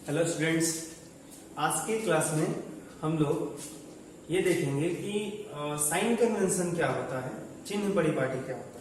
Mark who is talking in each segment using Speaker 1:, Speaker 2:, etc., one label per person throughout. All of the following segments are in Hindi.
Speaker 1: हेलो स्टूडेंट्स, आज के क्लास में हम लोग ये देखेंगे कि साइन कन्वेंशन क्या होता है, चिन्ह परिपाटी क्या होता है।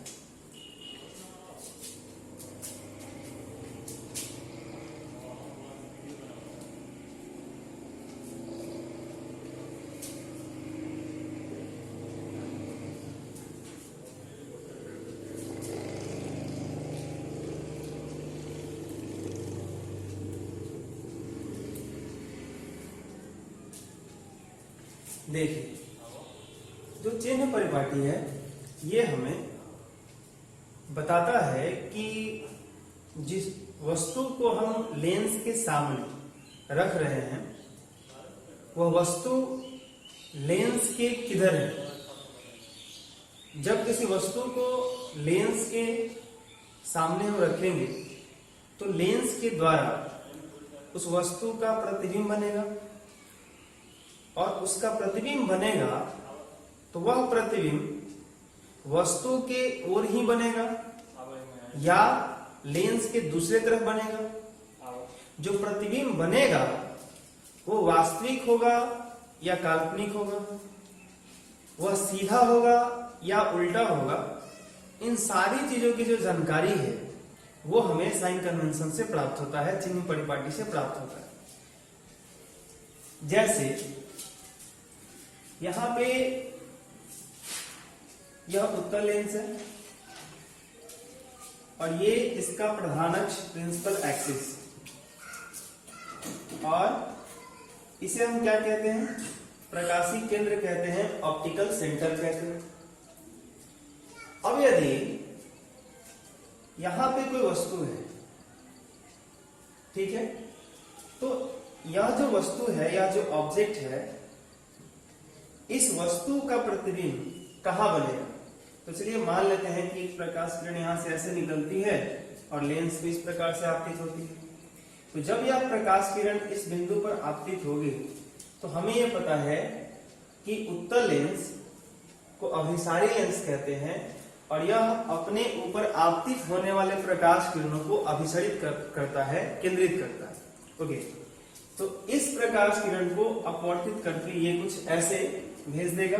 Speaker 1: देखिए, जो चिन्ह परिपाटी है ये हमें बताता है कि जिस वस्तु को हम लेंस के सामने रख रहे हैं वह वस्तु लेंस के किधर है। जब किसी वस्तु को लेंस के सामने हम रखेंगे तो लेंस के द्वारा उस वस्तु का प्रतिबिंब बनेगा और उसका प्रतिबिंब बनेगा तो वह प्रतिबिंब वस्तु के ओर ही बनेगा या लेंस के दूसरे तरफ बनेगा। जो प्रतिबिंब बनेगा वो वास्तविक होगा या काल्पनिक होगा, वह सीधा होगा या उल्टा होगा। इन सारी चीजों की जो जानकारी है वो हमें साइन कन्वेंशन से प्राप्त होता है, चिन्ह परिपाटी से प्राप्त होता है। जैसे यहां पे यह उत्तल लेंस है और ये इसका प्रधान अक्ष प्रिंसिपल एक्सिस, और इसे हम क्या कहते हैं, प्रकाशीय केंद्र कहते हैं, ऑप्टिकल सेंटर कहते हैं। अब यदि यहां पे कोई वस्तु है, ठीक है, तो यह जो वस्तु है या जो ऑब्जेक्ट है, इस वस्तु का प्रतिबिंब कहां बनेगा। तो चलिए मान लेते हैं कि एक प्रकाश किरण यहां से ऐसे निकलती है और लेंस भी इस प्रकार से आपतित होती है। तो जब यह प्रकाश किरण इस बिंदु पर आपतित होगी तो हमें यह पता है कि उत्तल लेंस को अभिसारी लेंस कहते हैं और यह अपने ऊपर आपतित होने वाले प्रकाश किरणों को अभिसरित करता है, केंद्रित करता है। ओके, तो इस प्रकाश किरण को अपवर्तित करके ये कुछ ऐसे भेज देगा।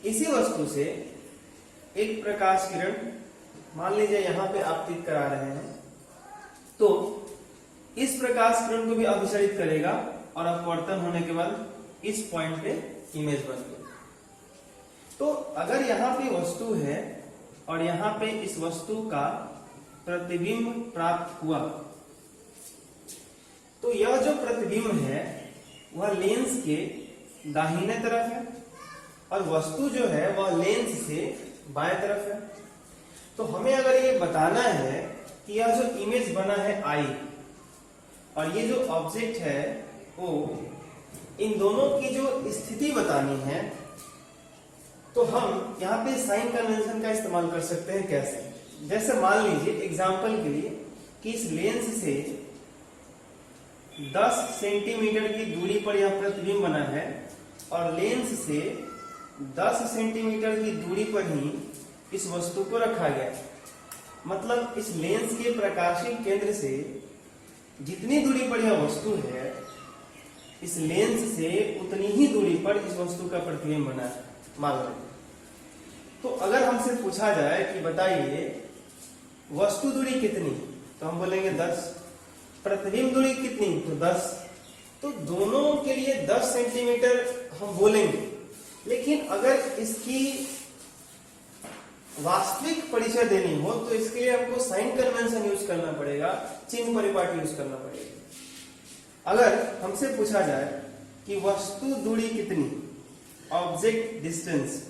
Speaker 1: इसी वस्तु से एक प्रकाश किरण मान लीजिए यहां पे आपतित करा रहे हैं, तो इस प्रकाश किरण को भी अभिसरित करेगा और अपवर्तन होने के बाद इस पॉइंट पे इमेज बन गई। तो अगर यहां पे वस्तु है और यहां पे इस वस्तु का प्रतिबिंब प्राप्त हुआ, तो यह जो प्रतिबिंब है वह लेंस के दाहिने तरफ है और वस्तु जो है वह लेंस से बाएं तरफ है। तो हमें अगर ये बताना है कि यह जो इमेज बना है आई और ये जो ऑब्जेक्ट है वो, इन दोनों की जो स्थिति बतानी है, तो हम यहाँ पे साइन कन्वेंशन का इस्तेमाल कर सकते हैं। कैसे? जैसे मान लीजिए एग्जांपल के लिए कि इस लेंस से 10 सेंटीमीटर की दूरी पर यह प्रतिबिंब बना है और लेंस से 10 सेंटीमीटर की दूरी पर ही इस वस्तु को रखा गया। मतलब इस लेंस के प्रकाशीय केंद्र से जितनी दूरी पर यह वस्तु है, इस लेंस से उतनी ही दूरी पर इस वस्तु का प्रतिबिंब बना है, मान लो। तो अगर हमसे पूछा जाए कि बताइए वस्तु दूरी कितनी, तो हम बोलेंगे 10। प्रतिबिंब दूरी कितनी, तो 10। तो दोनों के लिए 10 सेंटीमीटर हम बोलेंगे, लेकिन अगर इसकी वास्तविक परिचय देनी हो तो इसके लिए हमको साइन कन्वेंशन यूज करना पड़ेगा, चिन्ह परिपाटी यूज करना पड़ेगा। अगर हमसे पूछा जाए कि वस्तु दूरी कितनी, ऑब्जेक्ट डिस्टेंस,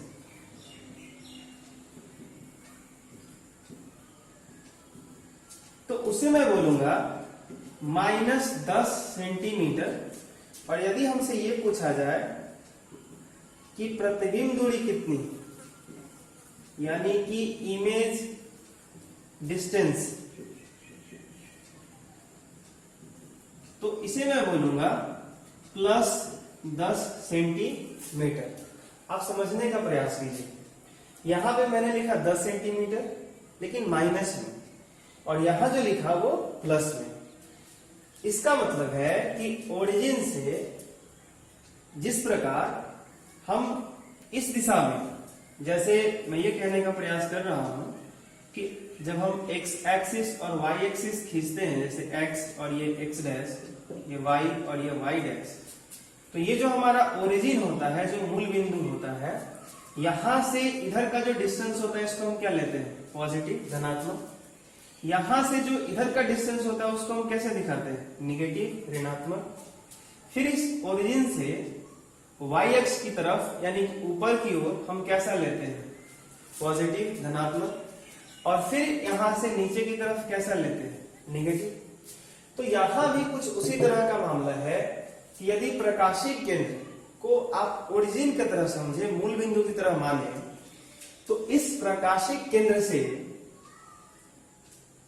Speaker 1: तो उसे मैं बोलूंगा -10 सेंटीमीटर। और यदि हमसे ये पूछा जाए कि प्रतिबिंब दूरी कितनी, यानी कि इमेज डिस्टेंस, तो इसे मैं बोलूंगा +10 सेंटीमीटर। आप समझने का प्रयास कीजिए, यहां पे मैंने लिखा 10 सेंटीमीटर लेकिन माइनस में, और यहां जो लिखा वो प्लस में। इसका मतलब है कि ओरिजिन से जिस प्रकार हम इस दिशा में, जैसे मैं ये कहने का प्रयास कर रहा हूं कि जब हम x एक्सिस और y एक्सिस खींचते हैं, जैसे x और ये x डैश, ये y और ये y डैश, तो ये जो हमारा ओरिजिन होता है, जो मूल बिंदु होता है, यहां से इधर का जो डिस्टेंस होता है इसको हम क्या लेते हैं? पॉजिटिव, धनात्मक। यहां से जो इधर का डिस्टेंस होता है उसको हम कैसे दिखाते हैं? निगेटिव, ऋणात्मक। फिर इस ओरिजिन से y अक्ष की तरफ यानी ऊपर की ओर हम कैसा लेते हैं? पॉजिटिव, धनात्मक। और फिर यहां से नीचे की तरफ कैसा लेते हैं? निगेटिव। तो यहां भी कुछ उसी तरह का मामला है कि यदि प्रकाशीय केंद्र को आप ओरिजिन की तरह समझे, मूल बिंदु की तरह माने, तो इस प्रकाशीय केंद्र से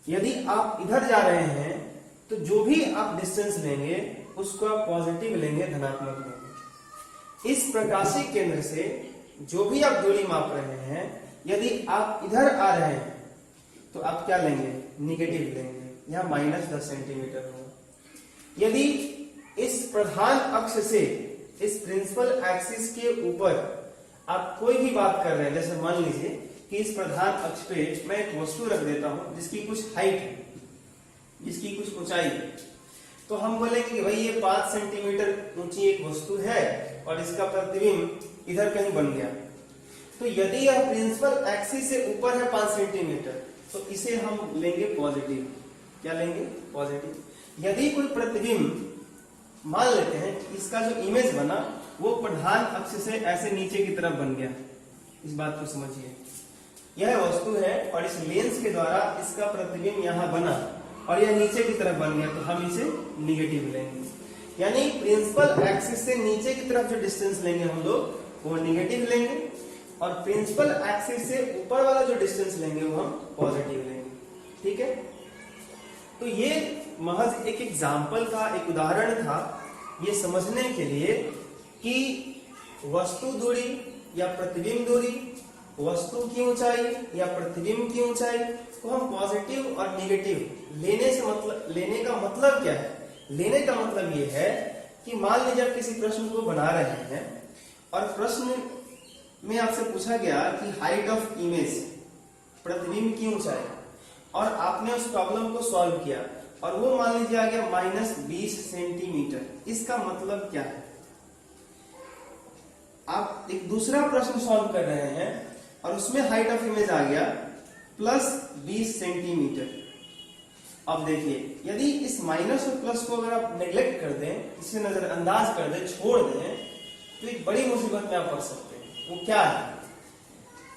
Speaker 1: यदि आप इधर जा रहे हैं तो जो भी आप डिस्टेंस लेंगे उसको आप पॉजिटिव लेंगे, धनात्मक लेंगे। इस प्रकाशीय केंद्र से जो भी आप दूरी माप रहे हैं, यदि आप इधर आ रहे हैं तो आप क्या लेंगे? निगेटिव लेंगे, यहां -10 सेंटीमीटर होगा। यदि इस प्रधान अक्ष से, इस प्रिंसिपल एक्सिस के ऊपर आप कोई भी बात कर रहे हैं, जैसे मान लीजिए कि इस प्रधान अक्ष पे मैं एक वस्तु रख देता हूं जिसकी कुछ हाइट है, जिसकी कुछ ऊंचाई है, तो हम बोलेंगे कि भाई ये 5 सेंटीमीटर ऊंची एक वस्तु है और इसका प्रतिबिंब इधर कहीं बन गया। तो यदि यह प्रिंसिपल एक्सिस से ऊपर है 5 सेंटीमीटर तो इसे हम लेंगे पॉजिटिव। क्या लेंगे? पॉजिटिव। यदि कोई प्रतिबिंब, मान लेते हैं कि इसका जो इमेज बना वो प्रधान अक्ष से ऐसे नीचे की तरफ बन गया, इस बात को समझिए। यह वस्तु है और इस लेंस के द्वारा इसका प्रतिबिंब यहां बना और यह नीचे की तरफ बन गया, तो हम इसे निगेटिव लेंगे। यानी प्रिंसिपल एक्सिस से नीचे की तरफ जो डिस्टेंस लेंगे हम लोग वो निगेटिव लेंगे, और प्रिंसिपल एक्सिस से ऊपर वाला जो डिस्टेंस लेंगे वो हम पॉजिटिव लेंगे। ठीक है, तो ये महज एक एग्जाम्पल था, एक उदाहरण था, ये समझने के लिए कि वस्तु दूरी या प्रतिबिंब दूरी, वस्तु की ऊंचाई या प्रतिबिंब की ऊंचाई को हम पॉजिटिव और निगेटिव लेने का मतलब क्या है? लेने का मतलब ये है कि मान लीजिए आप किसी प्रश्न को बना रहे हैं और प्रश्न में आपसे पूछा गया कि हाइट ऑफ इमेज, प्रतिबिंब की ऊंचाई, और आपने उस प्रॉब्लम को सॉल्व किया और वो मान लीजिए आ गया -20 सेंटीमीटर। इसका मतलब क्या है? आप एक दूसरा प्रश्न सॉल्व कर रहे हैं और उसमें हाइट ऑफ इमेज आ गया +20 सेंटीमीटर। अब देखिए, यदि इस माइनस और प्लस को अगर आप नेग्लेक्ट कर दें, इसे नजरअंदाज कर दें, छोड़ दें, तो एक बड़ी मुसीबत में आप फंस सकते हैं। वो क्या है?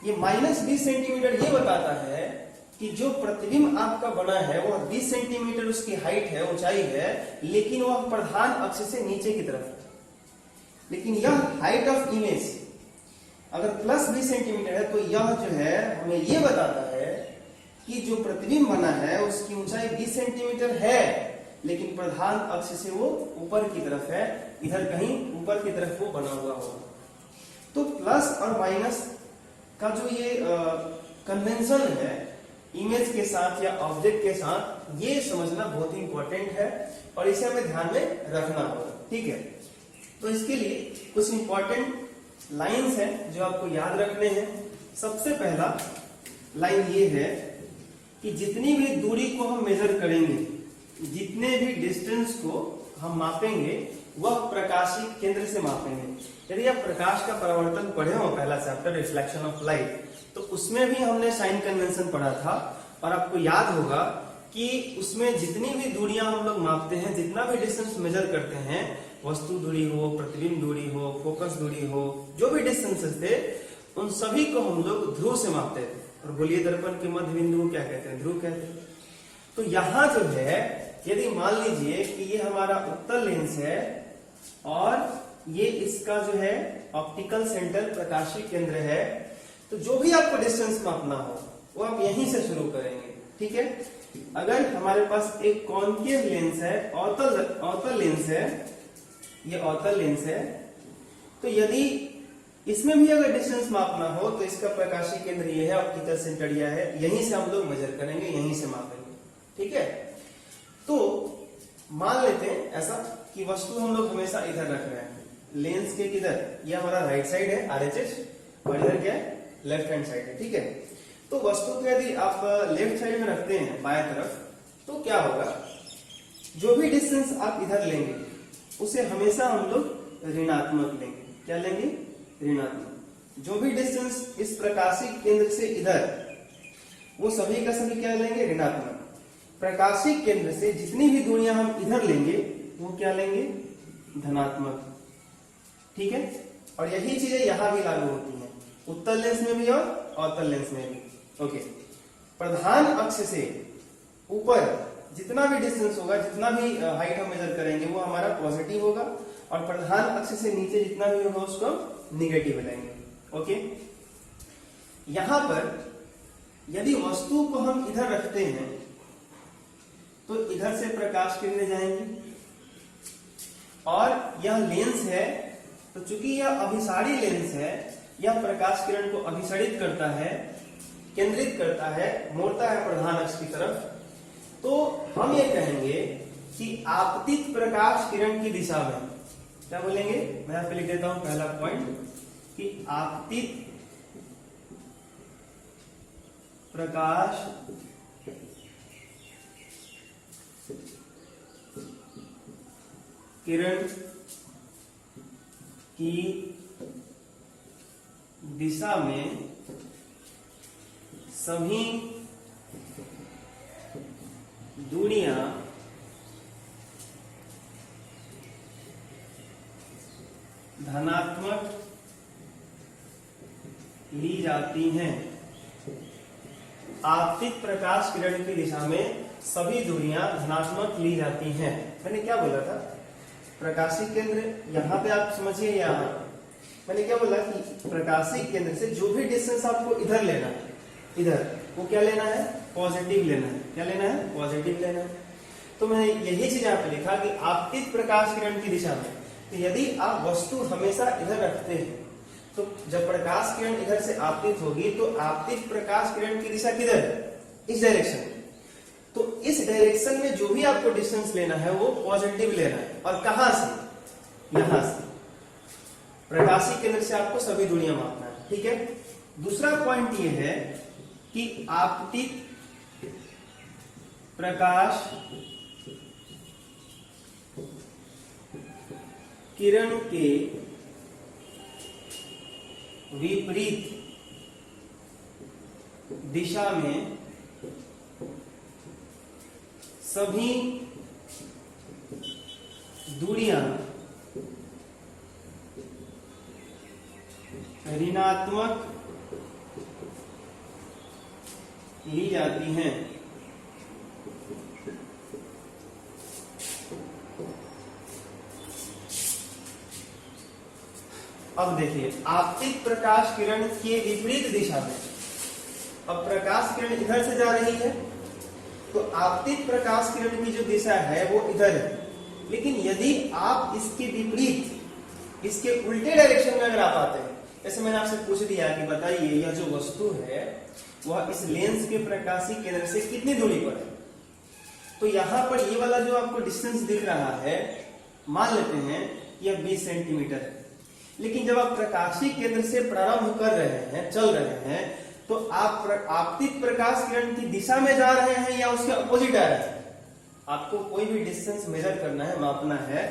Speaker 1: ये -20 सेंटीमीटर ये बताता है कि जो प्रतिबिंब आपका बना है वो 20 सेंटीमीटर उसकी हाइट है, ऊंचाई है, लेकिन वह प्रधान अक्ष से नीचे की तरफ है। लेकिन यह हाइट ऑफ इमेज अगर +20 सेंटीमीटर है तो यह जो है हमें ये बताता है कि जो प्रतिबिंब बना है उसकी ऊंचाई 20 सेंटीमीटर है, लेकिन प्रधान अक्ष से वो ऊपर की तरफ है, इधर कहीं ऊपर की तरफ वो बना हुआ होगा। तो प्लस और माइनस का जो ये कन्वेंशन है इमेज के साथ या ऑब्जेक्ट के साथ, ये समझना बहुत ही इंपॉर्टेंट है और इसे हमें ध्यान में रखना होगा। ठीक है, तो इसके लिए कुछ इंपॉर्टेंट लाइंस हैं जो आपको याद रखने हैं। सबसे पहला लाइन ये है कि जितनी भी दूरी को हम मेजर करेंगे, जितने भी डिस्टेंस को हम मापेंगे, वह प्रकाशीय केंद्र से मापेंगे। यदि आप प्रकाश का परावर्तन पढ़े हो, पहला चैप्टर रिफ्लेक्शन ऑफ लाइट, तो उसमें भी हमने साइन कन्वेंशन पढ़ा था और आपको याद होगा कि उसमें जितनी भी दूरियां हम लोग मापते हैं, जितना भी डिस्टेंस मेजर करते हैं, वस्तु दूरी हो, प्रतिबिंब दूरी हो, फोकस दूरी हो, जो भी डिस्टेंसेस थे, उन सभी को हम लोग ध्रुव से मापते थे। और गोलीय दर्पण के मध्य बिंदु को क्या कहते हैं? ध्रुव कहते हैं। तो यहां जो है, यदि मान लीजिए कि ये हमारा उत्तल लेंस है और ये इसका जो है ऑप्टिकल सेंटर, प्रकाशीय केंद्र है, तो जो भी आपको डिस्टेंस मापना हो वो आप यहीं से शुरू करेंगे। ठीक है, अगर हमारे पास एक कॉन्केव लेंस है, अवतल लेंस है, ये अवतल लेंस है, तो यदि इसमें भी अगर डिस्टेंस मापना हो तो इसका प्रकाशीय केंद्र ये है, ऑप्टिकल सेंटर यह है, यहीं से हम लोग मेजर करेंगे, यहीं से मापेंगे। ठीक है, तो मान लेते हैं ऐसा कि वस्तु हम लोग हमेशा इधर रख रहे हैं, लेंस के किधर, ये हमारा राइट साइड है RHS और इधर क्या है लेफ्ट हैंड साइड है, ठीक है। तो वस्तु को यदि आप लेफ्ट साइड में रखते हैं बाएं तरफ, तो क्या होगा, जो भी डिस्टेंस आप इधर लेंगे उसे हमेशा हम लोग ऋणात्मक लेंगे। क्या लेंगे? ऋणात्मक। जो भी डिस्टेंस इस प्रकाशिक केंद्र से इधर, वो सभी का सभी क्या लेंगे? ऋणात्मक। प्रकाशिक केंद्र से जितनी भी दूरियां हम इधर लेंगे वो क्या लेंगे? धनात्मक, ठीक है। और यही चीजें यहां भी लागू होती हैं, उत्तल लेंस में भी और अवतल लेंस में भी। ओके, प्रधान अक्ष से ऊपर जितना भी डिस्टेंस होगा, जितना भी हाइट हम मेजर करेंगे वो हमारा पॉजिटिव होगा, और प्रधान अक्ष से नीचे जितना भी होगा उसको निगेटिव लेंगे। ओके, यहां पर यदि वस्तु को हम इधर रखते हैं तो इधर से प्रकाश किरणें जाएंगी, और यह लेंस है तो चूंकि यह अभिसारी लेंस है, यह प्रकाश किरण को अभिसरित करता है, केंद्रित करता है, मोड़ता है प्रधान अक्ष की तरफ। तो हम ये कहेंगे कि आपतित प्रकाश किरण की दिशा में क्या बोलेंगे? मैं यहां पे लिख देता हूं पहला पॉइंट कि आपतित प्रकाश किरण की दिशा में सभी दूरियां धनात्मक ली जाती हैं। आपतित प्रकाश किरण की दिशा में सभी दूरियां धनात्मक ली जाती हैं। मैंने क्या बोला था? प्रकाशिक केंद्र, यहां पे आप समझिए, यहां मैंने क्या बोला कि प्रकाशिक केंद्र से जो भी डिस्टेंस आपको इधर लेना है, इधर वो क्या लेना है? पॉजिटिव लेना है। क्या लेना है? पॉजिटिव लेना है। तो मैंने यही चीज यहाँ पे लिखा कि आपतित प्रकाश किरण की दिशा में, तो यदि आप वस्तु हमेशा इधर रखते हैं तो जब प्रकाश किरण इधर से आपतित होगी तो आपतित प्रकाश किरण की दिशा किधर? इस डायरेक्शन में। तो इस डायरेक्शन में जो भी आपको डिस्टेंस लेना है वो पॉजिटिव लेना है। और कहां से? यहां से, प्रकाशिक केंद्र से आपको सभी दूरियां मापना है, ठीक है। दूसरा पॉइंट ये है कि आपतित प्रकाश किरण के विपरीत दिशा में सभी दूरियां ऋणात्मक ली जाती हैं। अब देखिए, आपतित प्रकाश किरण के विपरीत दिशा में, अब प्रकाश किरण इधर से जा रही है तो आपतित प्रकाश किरण की जो दिशा है वो इधर है। लेकिन यदि आप इसके विपरीत, इसके उल्टे डायरेक्शन में अगर आप आते हैं, जैसे मैंने आपसे पूछ दिया कि बताइए यह जो वस्तु है वह इस लेंस के प्रकाशिक केंद्र से कितनी दूरी पर है, तो यहां पर ये वाला जो आपको डिस्टेंस दिख रहा है, मान लेते हैं यह 20 सेंटीमीटर है। लेकिन जब आप प्रकाशिक केंद्र से प्रारंभ कर रहे हैं, चल रहे हैं, तो आप आपतित प्रकाश किरण की दिशा में जा रहे हैं या उसके अपोजिट आ रहे हैं? आपको कोई भी डिस्टेंस मेजर करना है, मापना है,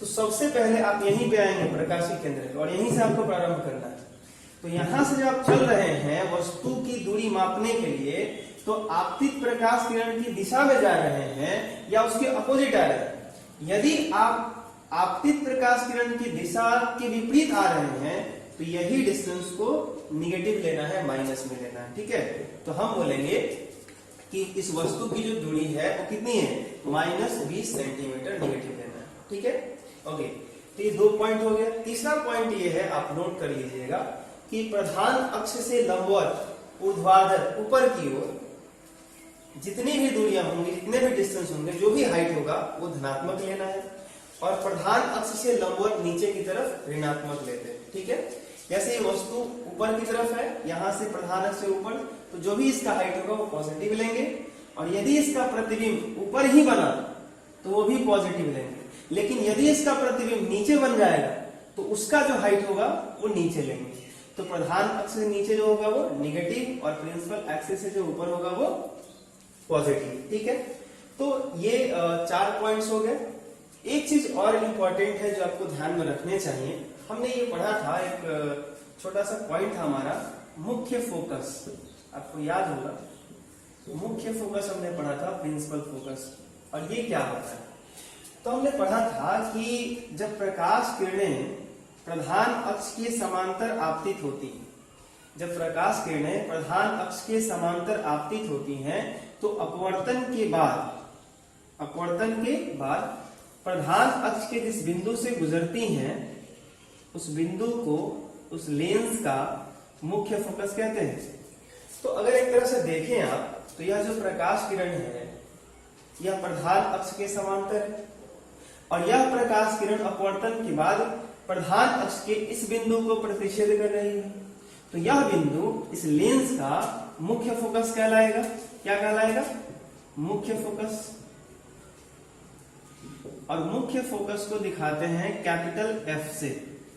Speaker 1: तो सबसे पहले आप यहीं पे आएंगे प्रकाशिक केंद्र पे, और यहीं से आपको प्रारंभ करना है। तो यहां से जब आप चल रहे हैं वस्तु की दूरी मापने के लिए, तो आपतित प्रकाश किरण की दिशा में जा रहे हैं या उसके अपोजिट आ रहे हैं? यदि आप आपतित प्रकाश किरण की दिशा के विपरीत आ रहे हैं तो यही डिस्टेंस को निगेटिव लेना है, माइनस में लेना है, ठीक है। तो हम बोलेंगे कि इस वस्तु की जो दूरी है वो कितनी है? -20 सेंटीमीटर निगेटिव लेना है, ठीक है। ओके, तो ये 2 पॉइंट हो गया। तीसरा पॉइंट ये है, आप नोट कर लीजिएगा कि प्रधान अक्ष से लंबवत, ऊर्ध्वाधर, ऊपर की ओर जितनी भी दूरियां होंगी, जितने भी डिस्टेंस होंगे, जो भी हाइट होगा वो धनात्मक लेना है, और प्रधान अक्ष से लंबवत नीचे की तरफ ऋणात्मक लेते हैं, ठीक है। जैसे ये वस्तु ऊपर की तरफ है, यहां से प्रधान अक्ष से ऊपर, तो जो भी इसका हाइट होगा वो पॉजिटिव लेंगे, और यदि इसका प्रतिबिंब ऊपर ही बना तो वो भी पॉजिटिव लेंगे। लेकिन यदि इसका प्रतिबिंब नीचे बन जाएगा तो उसका जो हाइट होगा वो नीचे लेंगे। तो प्रधान अक्ष से नीचे जो होगा वो निगेटिव और प्रिंसिपल एक्सिस से जो ऊपर होगा वो पॉजिटिव। ठीक है, तो ये 4 पॉइंट्स हो गए। एक चीज और इम्पोर्टेंट है जो आपको ध्यान में रखने चाहिए, हमने ये पढ़ा था, एक छोटा सा पॉइंट था हमारा मुख्य फोकस, आपको याद होगा मुख्य फोकस हमने पढ़ा था, प्रिंसिपल फोकस। और ये क्या होता है, तो हमने पढ़ा था कि जब प्रकाश किरणें प्रधान अक्ष के समांतर आपतित होती हैं, जब प्रकाश किरणें प्रधान अक्ष के समांतर आपतित होती हैं तो अपवर्तन के बाद प्रधान अक्ष के जिस बिंदु से गुजरती हैं उस बिंदु को, उस लेंस का मुख्य फोकस कहते हैं। तो अगर एक तरह से देखें आप तो यह जो प्रकाश किरण है यह प्रधान अक्ष के समांतर है और यह प्रकाश किरण अपवर्तन के बाद प्रधान अक्ष के इस बिंदु को प्रतिच्छेद कर रही है। तो यह बिंदु इस लेंस का मुख्य फोकस कहलाएगा। क्या कहलाएगा? मुख्य फोकस। और मुख्य फोकस को दिखाते हैं कैपिटल एफ से।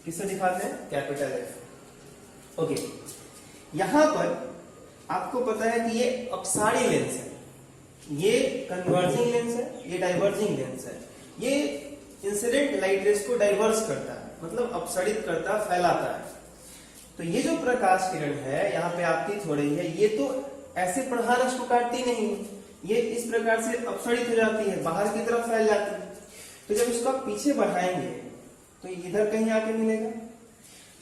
Speaker 1: किससे दिखाते हैं? Capital F. ओके, यहां पर आपको पता है कि ये अपसारी लेंस है, ये कन्वर्जिंग लेंस है, ये डाइवर्जिंग लेंस है। ये इंसिडेंट लाइट रेस को डाइवर्स करता है, मतलब अपसरित करता, फैलाता है। तो ये जो प्रकाश किरण है यहाँ पे आपतित हो रही है, ये तो ऐसे प्रधान अक्ष को काटती नहीं, ये इस प्रकार से अपसरित हो जाती है, बाहर की तरफ फैल जाती है। तो जब इसको आप पीछे बढ़ाएंगे तो इधर कहीं आके मिलेगा।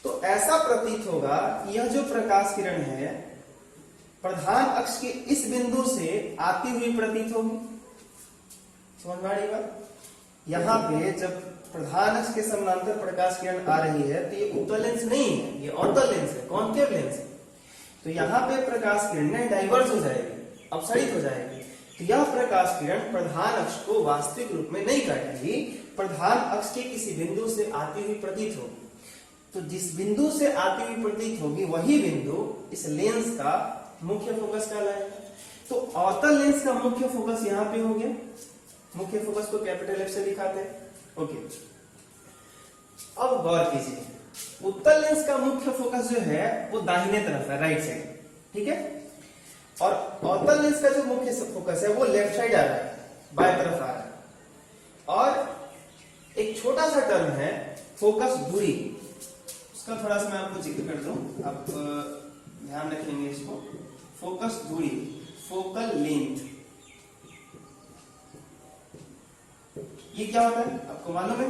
Speaker 1: तो ऐसा प्रतीत होगा कि यह जो प्रकाश किरण है प्रधान अक्ष के इस बिंदु से आती हुई प्रतीत होगी। समझ में आ रही बात? यहाँ पे जब प्रधान अक्ष के समानांतर प्रकाश किरण आ रही है तो ये उत्तल लेंस नहीं है, ये अवतल लेंस है, कॉन्केव लेंस है। तो यहाँ पे प्रकाश किरण डाइवर्स हो जाएगी, अपसरित हो जाएगी। तो यह प्रकाश किरण प्रधान अक्ष को वास्तविक रूप में नहीं काटेगी, प्रधान अक्ष के किसी बिंदु से आती हुई प्रतीत होगी। तो जिस बिंदु से आती हुई प्रतीत होगी वही बिंदु इस लेंस का मुख्य फोकस कहलाएगा। तो अवतल लेंस का मुख्य फोकस यहाँ पे हो गया, मुख्य फोकस को कैपिटल एफ से दिखाते हैं। ओके, अब गौर कीजिए, उत्तल लेंस का मुख्य फोकस जो है वो दाहिने तरफ है, राइट साइड। ठीक है, और अवतल लेंस का जो मुख्य फोकस है वो लेफ्ट साइड आ रहा है, बाएं तरफ आ रहा है। और एक छोटा सा टर्म है फोकस दूरी, उसका थोड़ा सा मैं आपको जिक्र कर दूं, आप ध्यान रखेंगे इसको। फोकस दूरी, फोकल लेंथ, ये क्या होता है आपको मालूम है?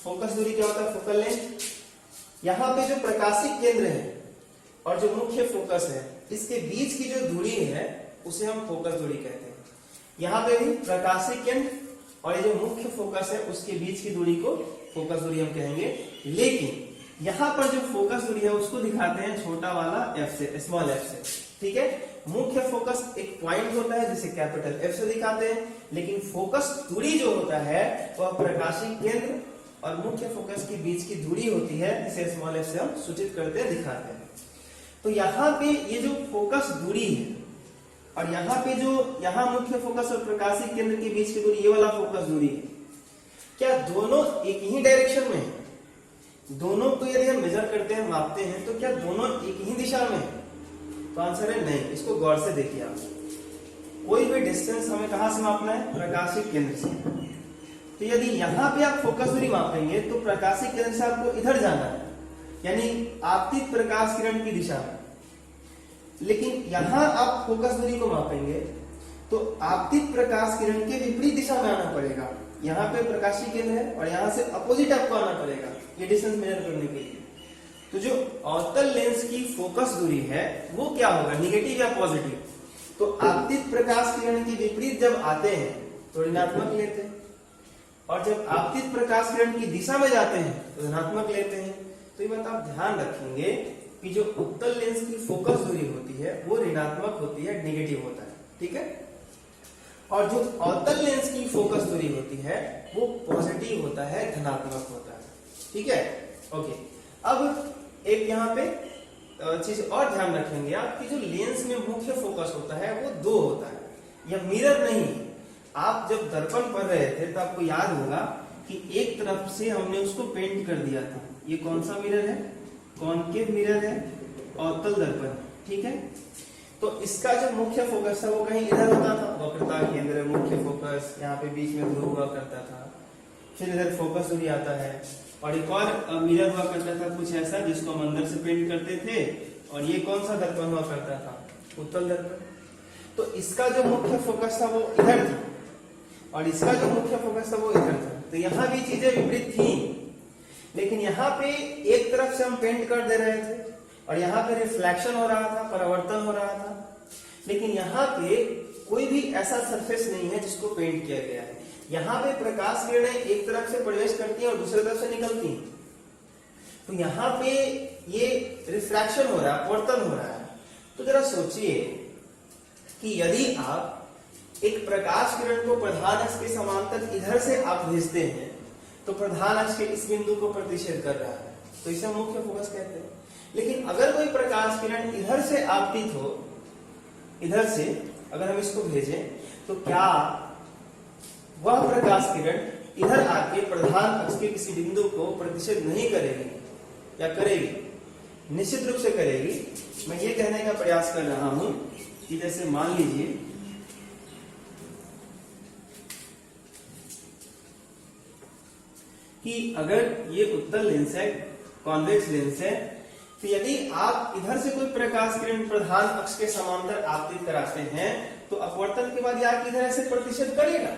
Speaker 1: फोकस दूरी क्या होता है? Focal length. यहाँ पे जो प्रकाशिक केंद्र है और जो मुख्य फोकस है इसके बीच की जो दूरी है उसे हम फोकस दूरी कहते हैं। यहाँ पे भी प्रकाशिक केंद्र और ये जो मुख्य फोकस है उसके बीच की दूरी को फोकस दूरी हम कहेंगे। लेकिन यहाँ पर जो फोकस दूरी है उसको दिखाते हैं छोटा वाला एफ से, स्मॉल एफ से। ठीक है, मुख्य फोकस एक पॉइंट होता है जिसे कैपिटल एफ से दिखाते हैं, लेकिन फोकस दूरी जो होता है वह प्रकाशिक केंद्र और मुख्य फोकस के बीच की दूरी होती है जिसे स्मॉल एफ से हम सूचित करते हैं, दिखाते हैं। तो यहाँ पे ये जो फोकस दूरी है और यहाँ पे जो यहाँ मुख्य फोकस और प्रकाशिक केंद्र के बीच की दूरी, ये वाला फोकस दूरी है, क्या दोनों एक ही डायरेक्शन में है? दोनों को यदि हम मेजर करते हैं, मापते हैं, तो क्या दोनों एक ही दिशा में है? तो आंसर है नहीं। इसको गौर से देखिए आप, कोई भी डिस्टेंस हमें कहां से मापना है? प्रकाशिक केंद्र से। तो यदि यहाँ पे आप फोकस दूरी मापेंगे तो प्रकाशिक केंद्र से आपको इधर जाना है, यानी आपतित प्रकाश किरण की दिशा में। लेकिन यहाँ आप फोकस दूरी को मापेंगे तो आपतित प्रकाश किरण के विपरीत दिशा में आना पड़ेगा। यहाँ पे प्रकाशिक केंद्र है और यहाँ से अपोजिट आपको आना पड़ेगा ये डिस्टेंस मेजर करने के लिए। तो जो अवतल लेंस की फोकस दूरी है वो क्या होगा? निगेटिव या पॉजिटिव? तो आपतित प्रकाश किरण के विपरीत जब आते हैं तो ऋणात्मक लेते हैं, और जब आपतित प्रकाश किरण की दिशा में जाते हैं तो धनात्मक लेते हैं। तो ये बात आप ध्यान रखेंगे कि जो उत्तल लेंस की फोकस दूरी होती है वो ऋणात्मक होती है, नेगेटिव होता है। ठीक है, और जो अवतल लेंस की फोकस दूरी होती है वो पॉजिटिव होता है, धनात्मक होता है। ठीक है, ओके। अब एक यहाँ पे चीज और ध्यान रखेंगे आप कि जो लेंस में मुख्य फोकस होता है वो दो होता है, यह मिरर नहीं है। आप जब दर्पण पढ़ रहे थे तो आपको याद होगा कि एक तरफ से हमने उसको पेंट कर दिया था। ये कौन सा मिरर है? कॉनकेव मिरर है, अवतल दर्पण, ठीक है। तो इसका जो मुख्य फोकस था वो कहीं इधर होता था, वक्रता केंद्र, मुख्य फोकस, यहाँ पे बीच में ध्रुव हुआ करता था। फिर इधर फोकस दूरी आता है, और एक और मिरर हुआ करता था कुछ ऐसा जिसको हम अंदर से पेंट करते थे, और ये कौन सा दर्पण हुआ करता था? उत्तल दर्पण। तो इसका जो मुख्य फोकस था वो इधर था, और इसका जो मुख्य फोकस था वो इधर था। तो यहाँ भी चीजें विपरीत थी, लेकिन यहाँ पे एक तरफ से हम पेंट कर दे रहे थे, और यहाँ पे रिफ्लेक्शन हो रहा था, परावर्तन हो रहा था। लेकिन यहाँ पे कोई भी ऐसा सरफेस नहीं है जिसको पेंट किया गया है। यहाँ पे प्रकाश किरणें एक तरफ से प्रवेश करती हैं और दूसरी तरफ से निकलती हैं। तो यहाँ पे ये रिफ्रैक्शन हो रहा है, अपवर्तन हो रहा है। तो जरा सोचिए कि यदि आप एक प्रकाश किरण को प्रधान अक्ष के समांतर इधर से आप भेजते हैं, तो प्रधान अक्ष के इस बिंदु को प्रतिच्छेद कर रहा है, तो इसे हम मुख्य फोकस कहते हैं। लेकिन अगर कोई प्रकाश किरण इधर से आपतित हो, इधर से अगर हम इसको भेजें, तो क्या वह प्रकाश किरण इधर आके प्रधान अक्ष के किसी बिंदु को प्रतिच्छेद नहीं करेगी या करेगी? निश्चित रूप से करेगी। मैं ये कहने का प्रयास कर रहा हूं कि जैसे मान लीजिए कि अगर ये उत्तल लेंस है, कॉन्वेक्स लेंस है, तो यदि आप इधर से कोई प्रकाश किरण प्रधान अक्ष के समांतर आपतित कराते हैं, तो अपवर्तन के बाद यह इधर ऐसे प्रतिच्छेद करेगा।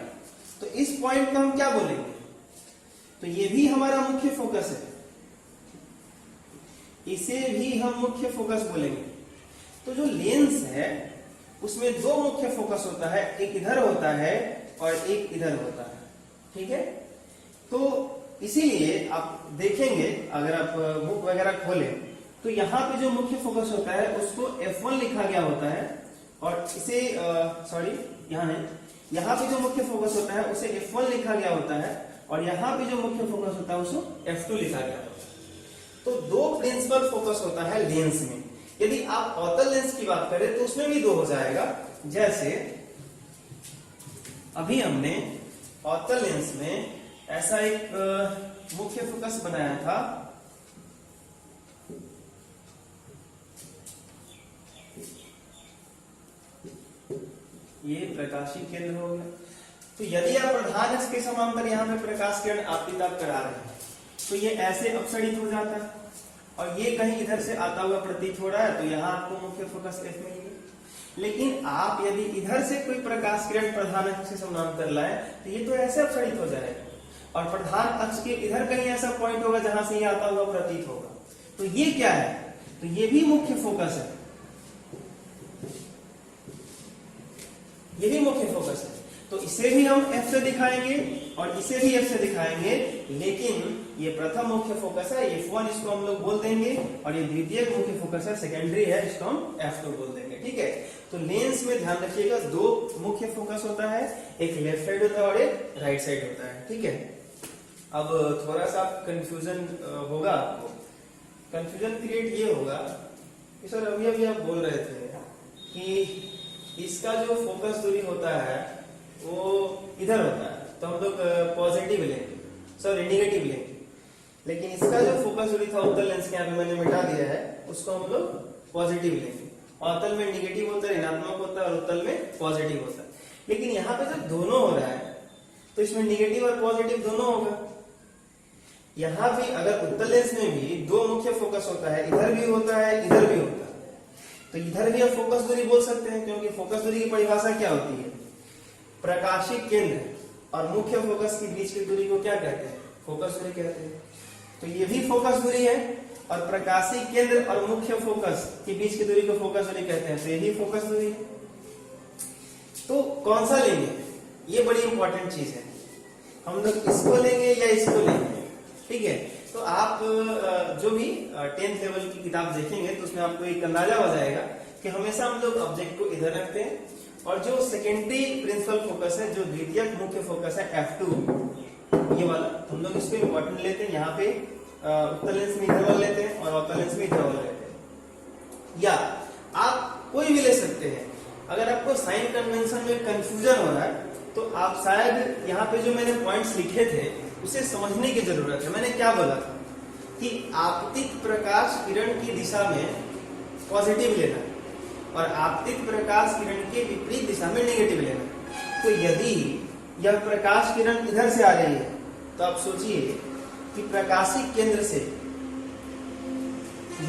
Speaker 1: तो इस पॉइंट को हम क्या बोलेंगे? तो ये भी हमारा मुख्य फोकस है, इसे भी हम मुख्य फोकस बोलेंगे। तो जो लेंस है उसमें दो मुख्य फोकस होता है, एक इधर होता है और एक इधर होता है, ठीक है। तो इसीलिए आप देखेंगे, अगर आप बुक वगैरह खोलें, तो यहाँ पे जो मुख्य फोकस होता है उसको F1 लिखा गया होता है, और इसे यहाँ है, यहाँ पे जो मुख्य फोकस होता है उसे F1 लिखा गया होता है, और यहाँ पे जो मुख्य फोकस होता है उसको F2 लिखा गया होता है। तो दो प्रिंसिपल फोकस होता है लेंस में। यदि आप अवतल लेंस की बात करें तो उसमें भी दो हो जाएगा। जैसे अभी हमने अवतल लेंस में ऐसा एक मुख्य फोकस बनाया था, ये प्रकाशीय केंद्र हो गया। तो यदि आप प्रधान अक्ष के समांतर यहाँ पे प्रकाश किरण आपतित करा रहे हैं, तो ये ऐसे अपसरित हो जाता है, और ये कहीं इधर से आता हुआ प्रतीत हो रहा है, तो यहाँ आपको मुख्य फोकस F में मिलेगा। लेकिन आप यदि इधर से कोई प्रकाश किरण प्रधान अक्ष से समांतर लाए, तो ये तो ऐसे अपसरित हो जाएगा, और प्रधान अक्ष के इधर कहीं ऐसा पॉइंट होगा जहां से ये आता हुआ प्रतीत होगा। तो ये क्या है? तो ये भी मुख्य फोकस है, ये भी मुख्य फोकस है। तो इसे भी हम F से दिखाएंगे और इसे भी F से दिखाएंगे, लेकिन ये प्रथम मुख्य फोकस है, F1 इसको हम लोग बोल देंगे, और ये द्वितीय मुख्य फोकस है, सेकेंडरी है, इसको हम F2 बोल देंगे, ठीक है। तो लेंस में ध्यान रखिएगा, दो मुख्य फोकस होता है, एक लेफ्ट साइड होता है और एक राइट साइड होता है, ठीक है। अब थोड़ा सा कंफ्यूजन होगा आपको। कंफ्यूजन क्रिएट ये होगा कि सर अभी आप बोल रहे थे कि इसका जो फोकस दूरी होता है वो इधर होता है, तो हम लोग पॉजिटिव लेंगे, सॉरी नेगेटिव लेंगे। लेकिन इसका जो फोकस दूरी था उत्तल लेंस के, यहाँ पे मैंने मिटा दिया है, उसको हम लोग पॉजिटिव लेंगे। अवतल में नेगेटिव होता है, ऋणात्मक होता है, और उत्तल में पॉजिटिव होता है। लेकिन यहाँ पे जब दोनों हो रहा है तो इसमें नेगेटिव और पॉजिटिव दोनों होगा। यहाँ भी अगर उत्तल लेंस में भी दो मुख्य फोकस होता है, इधर भी होता है, इधर भी होता है, तो इधर भी आप फोकस दूरी बोल सकते हैं, क्योंकि फोकस दूरी की परिभाषा क्या होती है? प्रकाशीय केंद्र और मुख्य फोकस के बीच की दूरी को क्या कहते हैं? फोकस दूरी कहते हैं। तो ये भी फोकस दूरी है, और प्रकाशीय केंद्र और मुख्य फोकस के बीच की दूरी को फोकस दूरी कहते हैं, तो यही फोकस दूरी है। तो कौन सा लेंगे, ये बड़ी इंपॉर्टेंट चीज है। हम लोग इसको लेंगे या इसको लेंगे, ठीक है। तो आप जो भी 10th लेवल की किताब देखेंगे तो उसमें आपको एक अंदाजा हो जाएगा कि हमेशा हम लोग ऑब्जेक्ट को इधर रखते हैं, और जो सेकेंडरी प्रिंसिपल फोकस है, जो द्वितीय मुख्य फोकस है F2, ये वाला हम लोग इसको इंपॉर्टेंट लेते हैं। यहाँ पे उत्तल लेंस में इधर वाला लेते हैं और अवतल लेंस में इधर वाला लेते हैं। या आप कोई भी ले सकते हैं। अगर आपको साइन कन्वेंशन में कंफ्यूजन हो रहा है तो आप शायद यहाँ पे जो मैंने पॉइंट्स लिखे थे उसे समझने की जरूरत है। मैंने क्या बोला था कि आपतित प्रकाश किरण की दिशा में पॉजिटिव लेना और आपतित प्रकाश किरण के विपरीत दिशा में नेगेटिव लेना। तो यदि यह प्रकाश किरण इधर से आ रही है तो आप सोचिए कि प्रकाशिक केंद्र से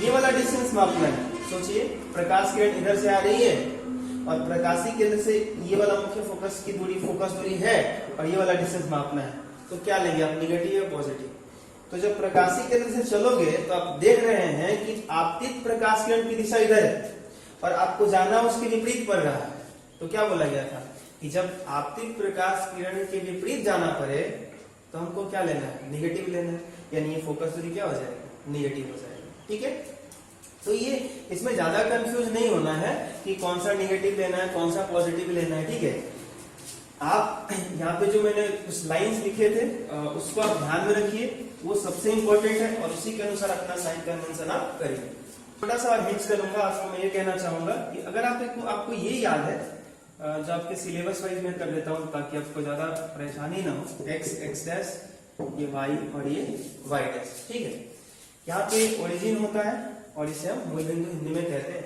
Speaker 1: ये वाला डिस्टेंस मापना है। सोचिए प्रकाश किरण इधर से आ रही है और प्रकाशिक केंद्र से ये वाला मुख्य फोकस की दूरी है और ये वाला डिस्टेंस मापना है। तो क्या लेंगे आप, नेगेटिव या पॉजिटिव? तो जब प्रकाशिक केंद्र से चलोगे तो आप देख रहे हैं कि आपतित प्रकाश किरण की दिशा इधर है और आपको जाना उसके विपरीत पड़ रहा है। तो क्या बोला गया था कि जब आपतित प्रकाश किरण के विपरीत जाना पड़े तो हमको क्या लेना है, नेगेटिव लेना है, यानी ये फोकस दूरी क्या हो जाएगा, नेगेटिव हो जाएगा। ठीक है, तो ये इसमें ज्यादा कंफ्यूज नहीं होना है कि कौन सा नेगेटिव लेना है कौन सा पॉजिटिव लेना है। ठीक है, आप यहाँ पे जो मैंने कुछ लाइंस लिखे थे उसको आप ध्यान में रखिए, वो सबसे इंपॉर्टेंट है और उसी के अनुसार अपना साइन कन्वेंशन आप करिए। थोड़ा सा हिंट्स करूंगा आपको, मैं ये कहना चाहूंगा कि अगर आपको ये याद है, जो आपके सिलेबस वाइज में कर देता हूँ ताकि आपको ज्यादा परेशानी ना हो, x डैश, ये y और ये y डैश। ठीक है, यहाँ पे ओरिजिन होता है और इसे हम मूल बिंदु हिंदी में कहते हैं।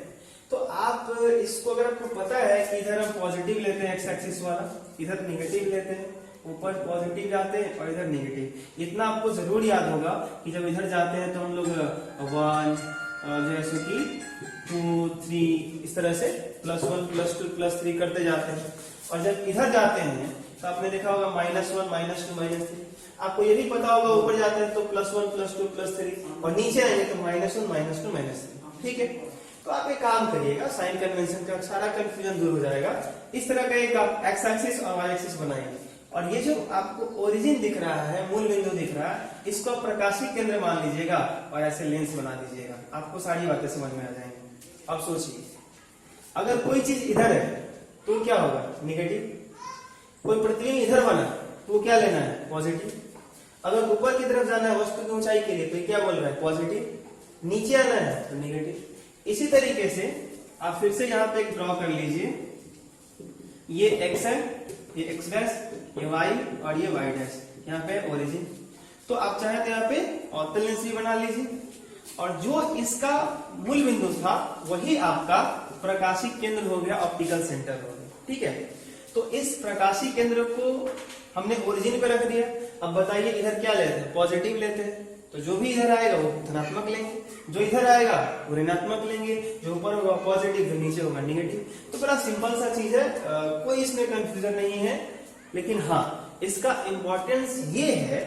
Speaker 1: तो आप इसको अगर आपको पता है कि इधर हम पॉजिटिव लेते हैं x एक्सिस वाला, इधर नेगेटिव लेते हैं, ऊपर पॉजिटिव जाते हैं और इधर नेगेटिव, इतना आपको जरूर याद होगा कि जब इधर जाते हैं तो हम लोग 1 जैसे कि 2 3 इस तरह से +1 +2 +3 करते जाते हैं, और जब इधर जाते हैं तो आपने देखा होगा -1 -2 -3। आपको ये भी पता होगा ऊपर जाते हैं तो +1 +2 +3 और नीचे आएंगे तो -1 -2 -3। ठीक है, तो आप एक काम करिएगा, साइन कन्वेंशन का सारा कंफ्यूजन दूर हो जाएगा। इस तरह का एक आप x एक्सिस और y एक्सिस बनाएंगे और ये जो आपको ओरिजिन दिख रहा है, मूल बिंदु दिख रहा है, इसको प्रकाशिक केंद्र मान लीजिएगा और ऐसे लेंस बना दीजिएगा, आपको सारी बातें समझ में आ जाएंगी। अब सोचिए अगर कोई चीज इधर है तो क्या होगा, नेगेटिव। कोई प्रतिबिंब इधर बना तो क्या लेना है, पॉजिटिव। अगर ऊपर की तरफ जाना है वस्तु की ऊंचाई के लिए तो क्या बोल रहा है, पॉजिटिव। नीचे आना है तो नेगेटिव। इसी तरीके से आप फिर से यहाँ पे एक ड्रॉ कर लीजिए, ये x है, ये x डैश, ये y और ये y डैश, यहाँ पे ओरिजिन। तो आप चाहे तो यहाँ पे अवतल लेंस भी बना लीजिए और जो इसका मूल बिंदु था वही आपका प्रकाशिक केंद्र हो गया, ऑप्टिकल सेंटर हो गया। ठीक है, तो इस प्रकाशिक केंद्र को हमने ओरिजिन पे रख दिया। अब बताइए इधर क्या लेते हैं, पॉजिटिव लेते हैं, तो जो भी इधर आएगा वो धनात्मक लेंगे, जो इधर आएगा वो ऋणात्मक लेंगे, जो ऊपर होगा पॉजिटिव, जो नीचे होगा नेगेटिव। तो बड़ा सिंपल सा चीज है, कोई इसमें कंफ्यूजन नहीं है। लेकिन हाँ, इसका इंपॉर्टेंस ये है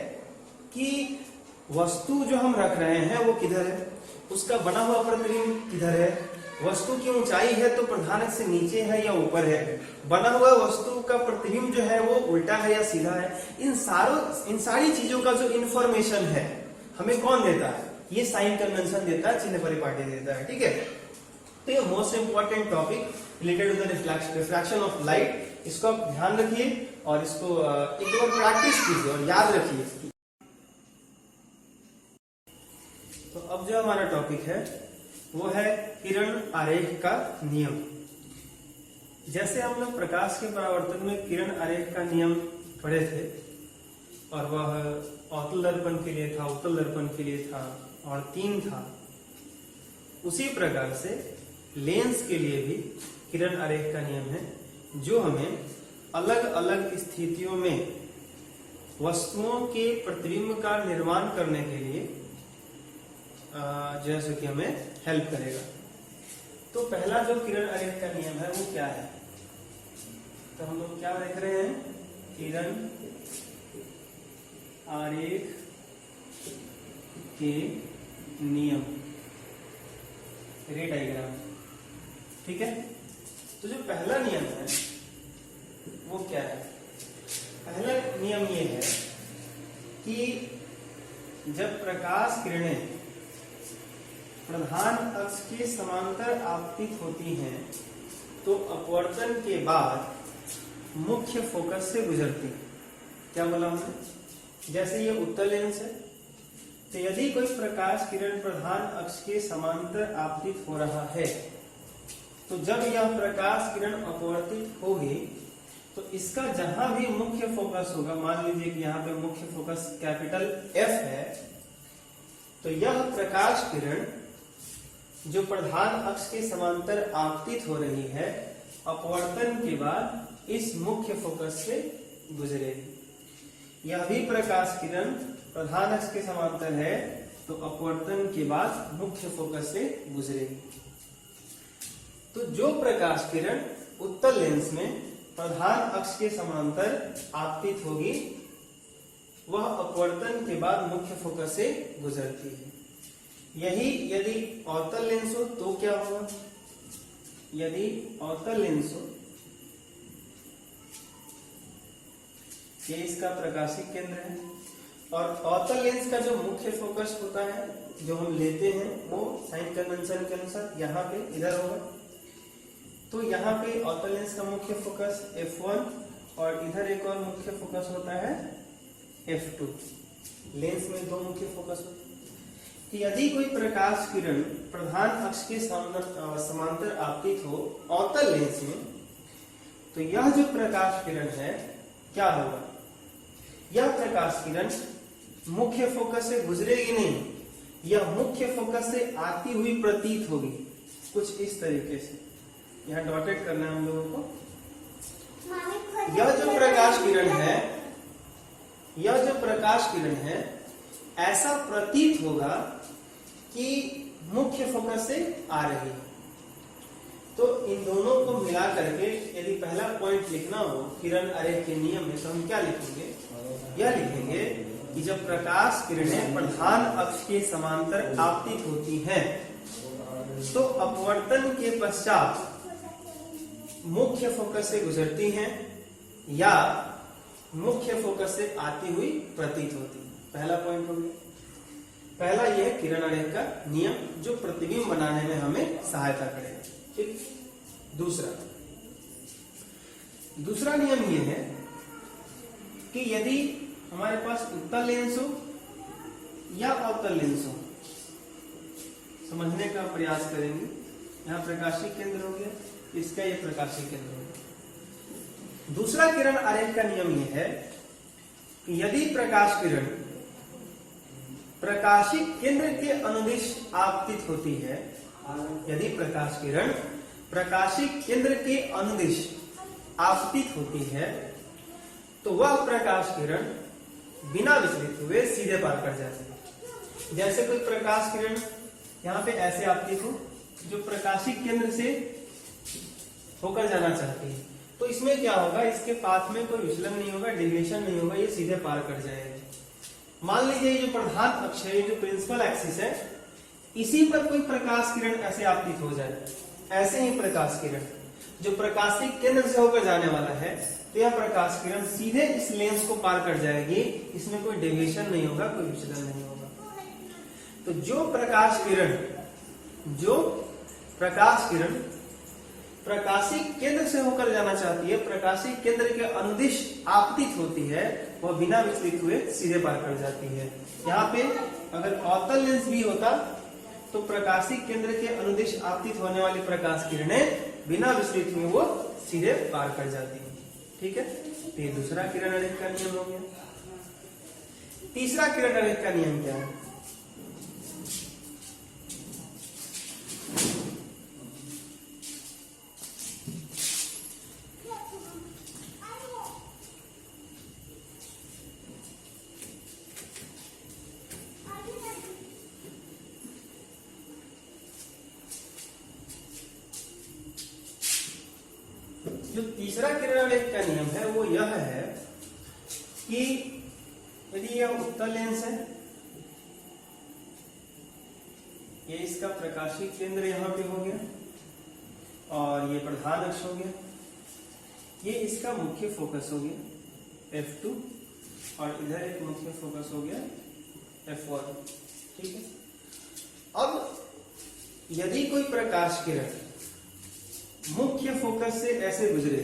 Speaker 1: कि वस्तु जो हम रख रहे हैं वो किधर है, उसका बना हुआ प्रतिबिंब किधर है, वस्तु की ऊंचाई है तो प्रधान अक्ष से नीचे है या ऊपर है, बना हुआ वस्तु का प्रतिबिंब जो है वो उल्टा है या सीधा है। इन सारी चीजों का जो इंफॉर्मेशन है हमें कौन देता है, ये साइन कन्वेंशन देता है, चिन्ह परिपाटी देता है। ठीक है, तो ये most important topic related to the refraction of light, इसको आप ध्यान रखिए और इसको एक बार प्रैक्टिस कीजिए और याद रखिए। तो अब जो हमारा टॉपिक है वो है किरण आरेख का नियम। जैसे हम लोग प्रकाश के परावर्तन में किरण आरेख का नियम पढ़े थे और वह अवतल दर्पण के लिए था, उत्तल दर्पण के लिए था और 3 था, उसी प्रकार से लेंस के लिए भी किरण आरेख का नियम है जो हमें अलग अलग स्थितियों में वस्तुओं के प्रतिबिंब का निर्माण करने के लिए जैसे कि हमें हेल्प करेगा। तो पहला जो किरण आरेख का नियम है वो क्या है, तो हम लोग क्या देख रहे हैं, किरण आरेख के नियम, रे डायग्राम। ठीक है, तो जो पहला नियम है वो क्या है, पहला नियम ये है कि जब प्रकाश किरणें प्रधान अक्ष के समांतर आपतित होती हैं तो अपवर्तन के बाद मुख्य फोकस से गुजरती है। क्या बोला हमने, जैसे ये उत्तल लेंस है तो यदि कोई प्रकाश किरण प्रधान अक्ष के समांतर आपतित हो रहा है तो जब यह प्रकाश किरण अपवर्तित होगी तो इसका जहां भी मुख्य फोकस होगा, मान लीजिए कि यहाँ पे मुख्य फोकस कैपिटल F है, तो यह प्रकाश किरण जो प्रधान अक्ष के समांतर आपतित हो रही है, अपवर्तन के बाद इस मुख्य फोकस से गुजरेगी। यह भी प्रकाश किरण प्रधान अक्ष के समांतर है, तो अपवर्तन के बाद मुख्य फोकस से गुजरेगी। तो जो प्रकाश किरण उत्तल लेंस में प्रधान अक्ष के समांतर आपतित होगी, वह अपवर्तन के बाद मुख्य फोकस से गुजरती है। यही यदि अवतल लेंस हो तो क्या होगा? यदि अवतल लेंस हो, ये इसका प्रकाशिक केंद्र है, और अवतल लेंस का जो मुख्य फोकस होता है जो हम लेते हैं वो साइन कन्वेंशन के अनुसार यहाँ पे इधर होगा। तो यहाँ पे अवतल लेंस का मुख्य फोकस F1 और इधर एक और मुख्य फोकस होता है F2। लेंस में दो मुख्य फोकस होते हैं। यदि कोई प्रकाश किरण प्रधान अक्ष के समांतर आपतित हो अवतल लेंस में, तो यह जो प्रकाश किरण है क्या होगा? यह प्रकाश किरण मुख्य फोकस से गुजरेगी नहीं, यह मुख्य फोकस से आती हुई प्रतीत होगी, कुछ इस तरीके से। यहाँ डॉटेड करना है हम लोगों को। यह जो प्रकाश किरण है, यह जो प्रकाश किरण है, ऐसा प्रतीत होगा कि मुख्य फोकस से आ रही है। तो इन दोनों को मिला करके यदि पहला पॉइंट लिखना हो किरण आरेख के नियम में, तो हम क्या लिखेंगे? यह लिखेंगे कि जब प्रकाश किरणें प्रधान अक्ष के समांतर आपतित होती हैं, तो अपवर्तन के पश्चात मुख्य फोकस से गुजरती हैं या मुख्य फोकस से आती हुई प्रतीत होती है। पहला पॉइंट हो गया। पहला यह है किरण आरेख का नियम जो प्रतिबिंब बनाने में हमें सहायता करेगा। ठीक। दूसरा नियम यह है कि यदि हमारे पास उत्तल लेंस हो या अवतल लेंस हो, समझने का प्रयास करेंगे। यहाँ प्रकाशिक केंद्र हो गया, इसका ये प्रकाशिक केंद्र हो गया। दूसरा किरण आरेख का नियम यह है कि यदि प्रकाश किरण प्रकाशिक केंद्र के अनुदिश आपतित होती है, यदि प्रकाश किरण प्रकाशिक केंद्र के अनुदिश आपतित होती है, तो वह प्रकाश किरण बिना विचलित हुए सीधे पार कर जाती है। जैसे कोई प्रकाश किरण यहाँ पे ऐसे आपतित हो जो प्रकाशिक केंद्र से होकर जाना चाहती है, तो इसमें क्या होगा? इसके पाथ में कोई विचलन नहीं होगा, डेविएशन नहीं होगा, ये सीधे पार कर जाएगा। मान लीजिए ये जो प्रधान अक्ष है, ये जो प्रिंसिपल एक्सिस है, इसी पर कोई प्रकाश किरण ऐसे आपतित हो जाए, ऐसे ही प्रकाश किरण जो प्रकाशिक केंद्र से होकर जाने वाला है, तो यह प्रकाश किरण सीधे इस लेंस को पार कर जाएगी, इसमें कोई डेविएशन नहीं होगा, कोई विचलन नहीं होगा। तो जो प्रकाश किरण प्रकाशिक केंद्र से होकर जाना चाहती है, प्रकाशिक केंद्र के अनुदिश आपतित होती है, वह बिना विचलित हुए सीधे पार कर जाती है। यहाँ पे अगर अवतल लेंस भी होता तो प्रकाशिक केंद्र के अनुदिश आपतित होने वाली प्रकाश किरणें बिना विचलित हुए वो सीधे पार कर जाती है। ठीक है, तो ये दूसरा किरण आरेख का नियम हो गया। तीसरा किरण आरेख का नियम क्या है? जो तीसरा किरण आरेख का नियम है वो यह है कि यदि यह उत्तल लेंस है, ये इसका प्रकाशिक केंद्र यहाँ पे हो गया और ये प्रधान अक्ष हो गया, ये इसका मुख्य फोकस हो गया F2 और इधर एक मुख्य फोकस हो गया F1। ठीक है। अब यदि कोई प्रकाश किरण मुख्य फोकस से ऐसे गुजरे,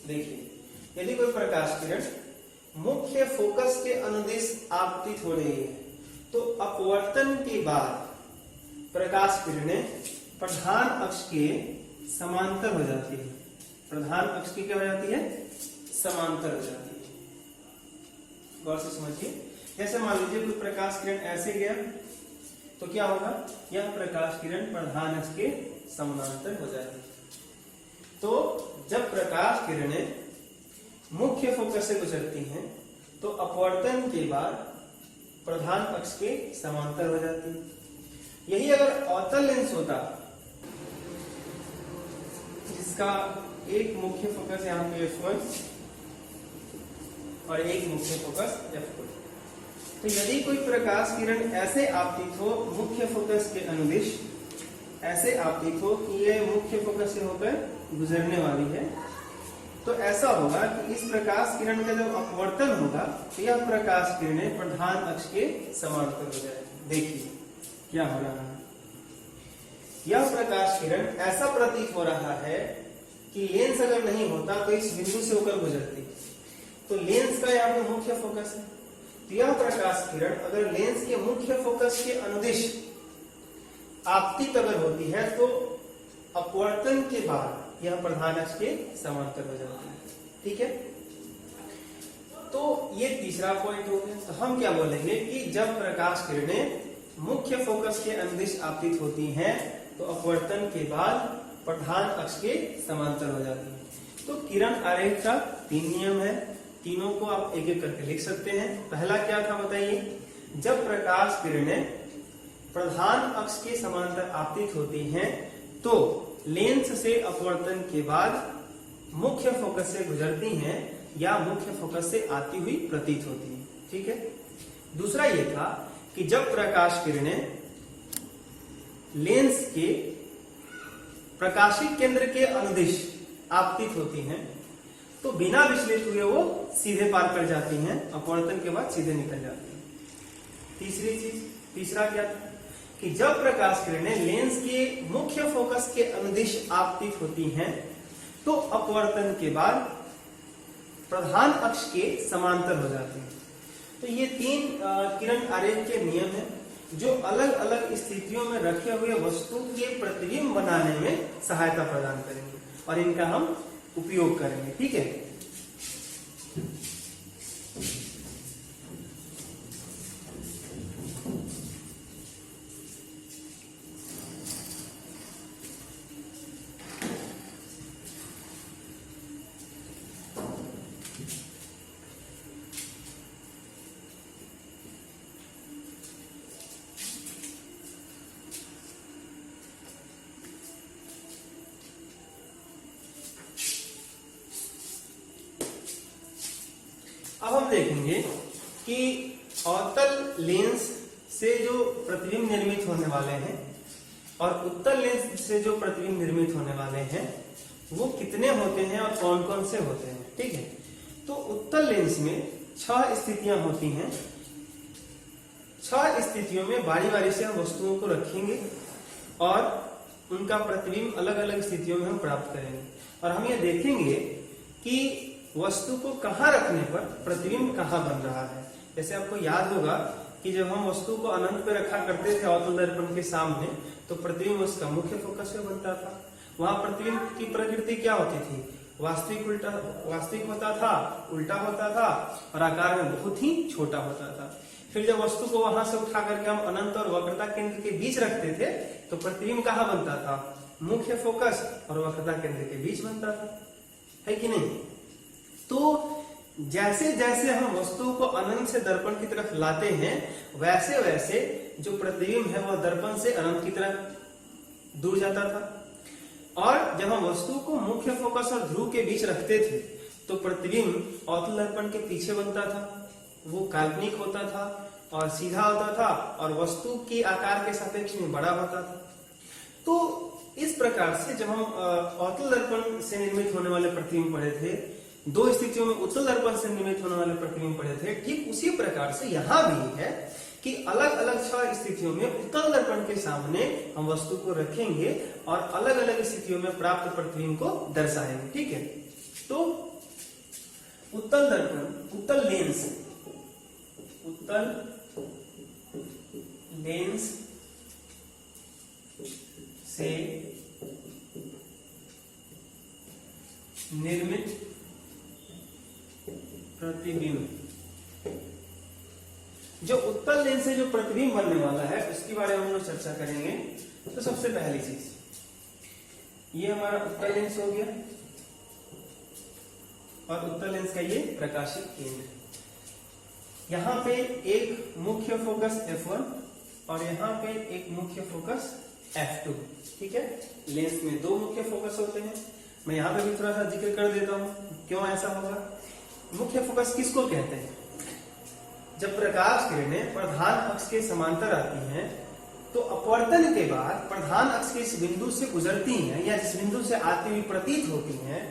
Speaker 1: देखिए, यदि कोई प्रकाश किरण मुख्य फोकस के अनुदिश आपतित हो रही है, तो अपवर्तन के बाद प्रकाश किरणें प्रधान अक्ष के समांतर हो जाती है। प्रधान अक्ष की क्या हो जाती है, समांतर हो जाती है। गौर से समझिए, जैसे मान लीजिए कोई प्रकाश किरण ऐसे गया तो क्या होगा, यह प्रकाश किरण प्रधान अक्ष के समानांतर हो जाएगी। तो जब प्रकाश किरणें मुख्य फोकस से गुजरती हैं तो अपवर्तन के बाद प्रधान अक्ष के समांतर हो जाती है। यही अगर अवतल लेंस होता जिसका एक मुख्य फोकस यहाँ पे F1 और एक मुख्य फोकस F2, तो यदि कोई प्रकाश किरण ऐसे आपतित हो मुख्य फोकस के अनुदिश, ऐसे आपतित हो कि ये मुख्य फोकस से होकर गुजरने वाली है, तो ऐसा होगा कि इस प्रकाश किरण का जब अपवर्तन होगा तो यह प्रकाश किरणें प्रधान अक्ष के समांतर हो जाएगी। देखिए क्या हो रहा है, यह प्रकाश किरण ऐसा प्रतीत हो रहा है कि लेंस अगर नहीं होता तो इस बिंदु से होकर गुजरती, तो लेंस का यहाँ पे मुख्य फोकस है, तो यह प्रकाश किरण अगर लेंस के मुख्य फोकस के अनुदिश आपतित अगर होती है तो अपवर्तन के बाद यह प्रधान अक्ष के समांतर हो जाती है। ठीक है, तो ये तीसरा पॉइंट हो गया। तो हम क्या बोलेंगे कि जब प्रकाश किरणें मुख्य फोकस के अनुदिश आपतित होती हैं तो अपवर्तन के बाद प्रधान अक्ष के समांतर हो जाती है। तो किरण आरेख का 3 नियम है, तीनों को आप एक एक करके लिख सकते हैं। पहला क्या था बताइए, जब प्रकाश किरणें प्रधान अक्ष के समांतर आपतित होती हैं तो लेंस से अपवर्तन के बाद मुख्य फोकस से गुजरती हैं या मुख्य फोकस से आती हुई प्रतीत होती हैं। ठीक है, दूसरा ये था कि जब प्रकाश किरणें लेंस के प्रकाशिक केंद्र के अनुदिश आपतित होती हैं तो बिना विचलित हुए वो सीधे पार कर जाती हैं, अपवर्तन के बाद सीधे निकल जाती हैं। तीसरा क्या था कि जब प्रकाश किरणें लेंस के मुख्य फोकस के अनुदिश आपतित होती हैं तो अपवर्तन के बाद प्रधान अक्ष के समांतर हो जाती हैं। तो ये 3 किरण आरेख के नियम हैं जो अलग अलग स्थितियों में रखे हुए वस्तु के प्रतिबिंब बनाने में सहायता प्रदान करेंगे और इनका हम उपयोग करेंगे। ठीक है, अब हम देखेंगे कि अवतल लेंस से जो प्रतिबिंब निर्मित होने वाले हैं और उत्तल लेंस से जो प्रतिबिंब निर्मित होने वाले हैं वो कितने होते हैं और कौन कौन से होते हैं। ठीक है, तो उत्तल लेंस में 6 स्थितियां होती हैं। 6 स्थितियों में बारी बारी से हम वस्तुओं को रखेंगे और उनका प्रतिबिंब अलग अलग स्थितियों में हम प्राप्त करेंगे और हम ये देखेंगे कि वस्तु को कहाँ रखने पर प्रतिबिंब कहाँ बन रहा है। जैसे आपको याद होगा कि जब हम वस्तु को अनंत पे रखा करते थे अवतल दर्पण के सामने तो प्रतिबिंब उसका मुख्य फोकस पे बनता था। वहां प्रतिबिंब की प्रकृति क्या होती थी, वास्तविक होता था, उल्टा होता था और आकार में बहुत ही छोटा होता था। फिर जब वस्तु को वहां से उठा करके हम अनंत और वक्रता केंद्र के बीच रखते थे तो प्रतिबिंब कहाँ बनता था, मुख्य फोकस और वक्रता केंद्र के बीच बनता था, है कि नहीं। तो जैसे जैसे हम वस्तु को अनंत से दर्पण की तरफ लाते हैं वैसे वैसे जो प्रतिबिंब है वह दर्पण से अनंत की तरफ दूर जाता था और जब हम वस्तु को मुख्य फोकस और ध्रुव के बीच रखते थे तो प्रतिबिंब अवतल दर्पण के पीछे बनता था, वो काल्पनिक होता था और सीधा होता था और वस्तु के आकार के सापेक्ष में बड़ा होता था। तो इस प्रकार से जब हम अवतल दर्पण से निर्मित होने वाले प्रतिबिंब पढ़े थे, 2 स्थितियों में उत्तल दर्पण से निर्मित होने वाले प्रतिबिंब पढ़े थे, ठीक उसी प्रकार से यहाँ भी है कि अलग अलग 6 स्थितियों में उत्तल दर्पण के सामने हम वस्तु को रखेंगे और अलग अलग स्थितियों में प्राप्त प्रतिबिंब को दर्शाएंगे। ठीक है, तो उत्तल दर्पण, उत्तल लेंस से निर्मित प्रतिबिंब। जो उत्तल लेंस से जो प्रतिबिंब बनने वाला है उसके बारे में हम लोग चर्चा करेंगे। तो सबसे पहली चीज, ये हमारा उत्तल लेंस हो गया और उत्तल लेंस का ये प्रकाशित केंद्र। यहां पे एक मुख्य फोकस F1 और यहां पे एक मुख्य फोकस F2। ठीक है, लेंस में दो मुख्य फोकस होते हैं। मैं यहां पे भी थोड़ा सा जिक्र कर देता हूं क्यों ऐसा होगा। मुख्य फोकस किसको कहते हैं? जब प्रकाश किरणें प्रधान अक्ष के समांतर आती हैं तो अपवर्तन के बाद प्रधान अक्ष के इस बिंदु से गुजरती हैं या जिस बिंदु से आती हुई प्रतीत होती हैं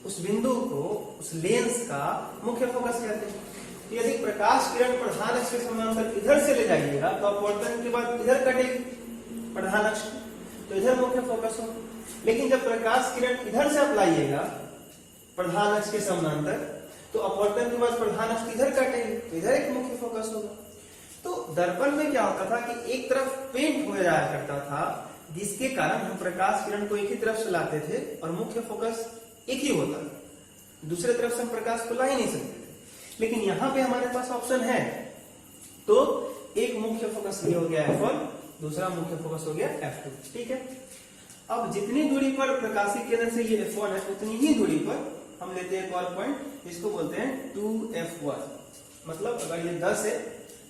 Speaker 1: उस बिंदु को, उस लेंस का मुख्य फोकस कहते हैं। तो यदि प्रकाश किरण प्रधान अक्ष के समांतर इधर से ले जाइएगा तो अपवर्तन के बाद इधर कटेगी प्रधान अक्ष, तो इधर मुख्य फोकस होगा। लेकिन जब प्रकाश किरण इधर से आप लाइएगा प्रधान अक्ष के समांतर तो अपवर्तन के बाद प्रधान अक्ष इधर कटेगी, तो इधर एक मुख्य फोकस होगा। तो दर्पण में क्या होता था कि एक तरफ पेंट हो जाया करता था जिसके कारण हम प्रकाश किरण को एक ही तरफ से लाते थे और मुख्य फोकस एक ही होता था, दूसरे तरफ से हम प्रकाश को ला ही नहीं सकते थे। लेकिन यहां पे हमारे पास ऑप्शन है, तो एक मुख्य फोकस ये हो गया F1, दूसरा मुख्य फोकस हो गया F2। ठीक है, अब जितनी दूरी पर प्रकाशित केंद्र से ये F1 है उतनी ही दूरी पर हम लेते हैं एक और पॉइंट जिसको बोलते हैं 2F1। मतलब अगर ये 10 है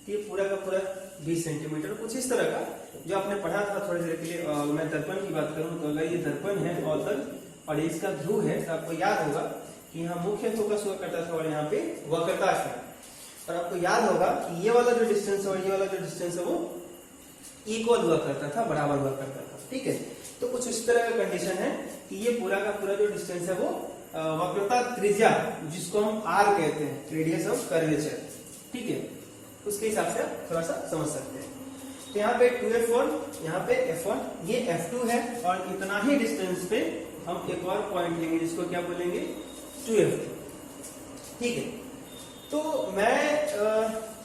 Speaker 1: तो ये पूरा का पूरा 20 सेंटीमीटर, कुछ इस तरह का जो आपने पढ़ा था थोड़ी देर के लिए। मैं दर्पण की बात करूं तो अगर ये दर्पण है अवतल और इसका ध्रुव है तो आपको याद होगा कि यहाँ मुख्य फोकस हुआ करता था और यहाँ पे वक्रता है। और आपको याद होगा कि ये वाला जो डिस्टेंस और ये वाला जो डिस्टेंस है वो इक्वल हुआ करता था, बराबर हुआ करता था। ठीक है, तो कुछ इस तरह का कंडीशन है कि ये पूरा का पूरा जो डिस्टेंस है वो वक्रता त्रिज्या जिसको हम R कहते हैं, रेडियस ऑफ कर्वेचर। ठीक है, उसके हिसाब से आप थोड़ा सा समझ सकते हैं। तो यहाँ पे 2F1, यहाँ पे F1, ये F2 है और इतना ही डिस्टेंस पे हम एक और पॉइंट लेंगे जिसको क्या बोलेंगे 2F2। ठीक है, तो मैं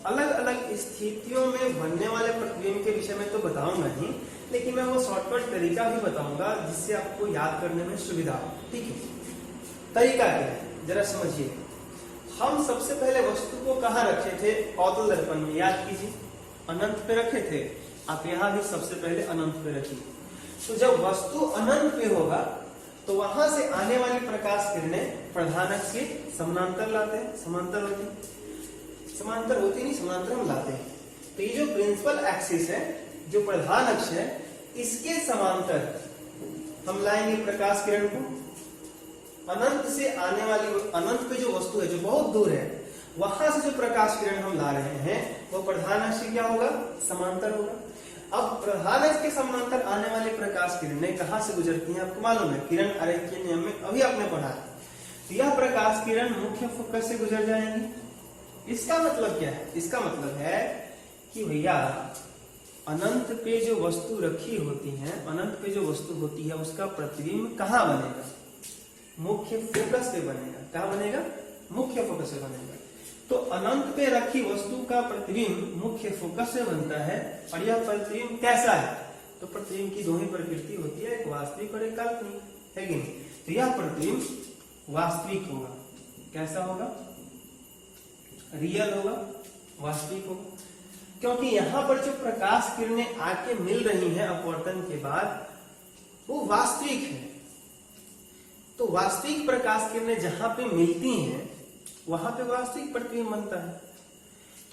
Speaker 1: अलग अलग स्थितियों में बनने वाले प्रतिबिंब के विषय में तो बताऊंगा ही, लेकिन मैं वो शॉर्टकट तरीका भी बताऊंगा जिससे आपको याद करने में सुविधा हो। ठीक है, तरीका क्या है जरा समझिए। हम सबसे पहले वस्तु को कहाँ रखे थे? अवतल दर्पण में, याद कीजिए, अनंत पे रखे थे। आप यहाँ भी सबसे पहले अनंत पे रखिए। तो जब वस्तु अनंत पे होगा तो वहां से आने वाली प्रकाश किरणें प्रधान अक्ष के समानांतर लाते हैं, समांतर होती नहीं, समांतर हम लाते हैं। तो ये जो प्रिंसिपल एक्सिस है, जो प्रधान अक्ष है, इसके समांतर हम लाएंगे प्रकाश किरण को। अनंत से आने वाली, अनंत पे जो वस्तु है जो बहुत दूर है, वहां से जो प्रकाश किरण हम ला रहे हैं वो प्रधान अक्ष से क्या होगा? समांतर होगा। अब प्रधान अक्ष के समांतर आने वाली प्रकाश किरणें कहां से गुजरती हैं? आपको मालूम है, किरण आरेख के नियम में अभी आपने पढ़ा है। तो यह प्रकाश किरण मुख्य फोकस से गुजर जाएंगी। इसका मतलब क्या है? इसका मतलब है कि भैया अनंत पे जो वस्तु रखी होती है, अनंत पे जो वस्तु होती है उसका प्रतिबिंब कहाँ बनेगा? मुख्य फोकस पे बनेगा। कहाँ बनेगा? मुख्य फोकस से बनेगा। तो अनंत पे रखी वस्तु का प्रतिबिंब मुख्य फोकस से बनता है। और यह प्रतिबिंब कैसा है? तो प्रतिबिंब की दो ही प्रकृति होती है, एक वास्तविक और एक काल्पनिक, है कि नहीं? तो यह प्रतिबिंब वास्तविक होगा। कैसा होगा? रियल होगा, वास्तविक होगा। क्योंकि यहाँ पर जो प्रकाश किरणें आके मिल रही हैं अपवर्तन के बाद वो वास्तविक है। तो वास्तविक प्रकाश किरणें जहां पे मिलती हैं वहां पे वास्तविक प्रतिबिंब बनता है।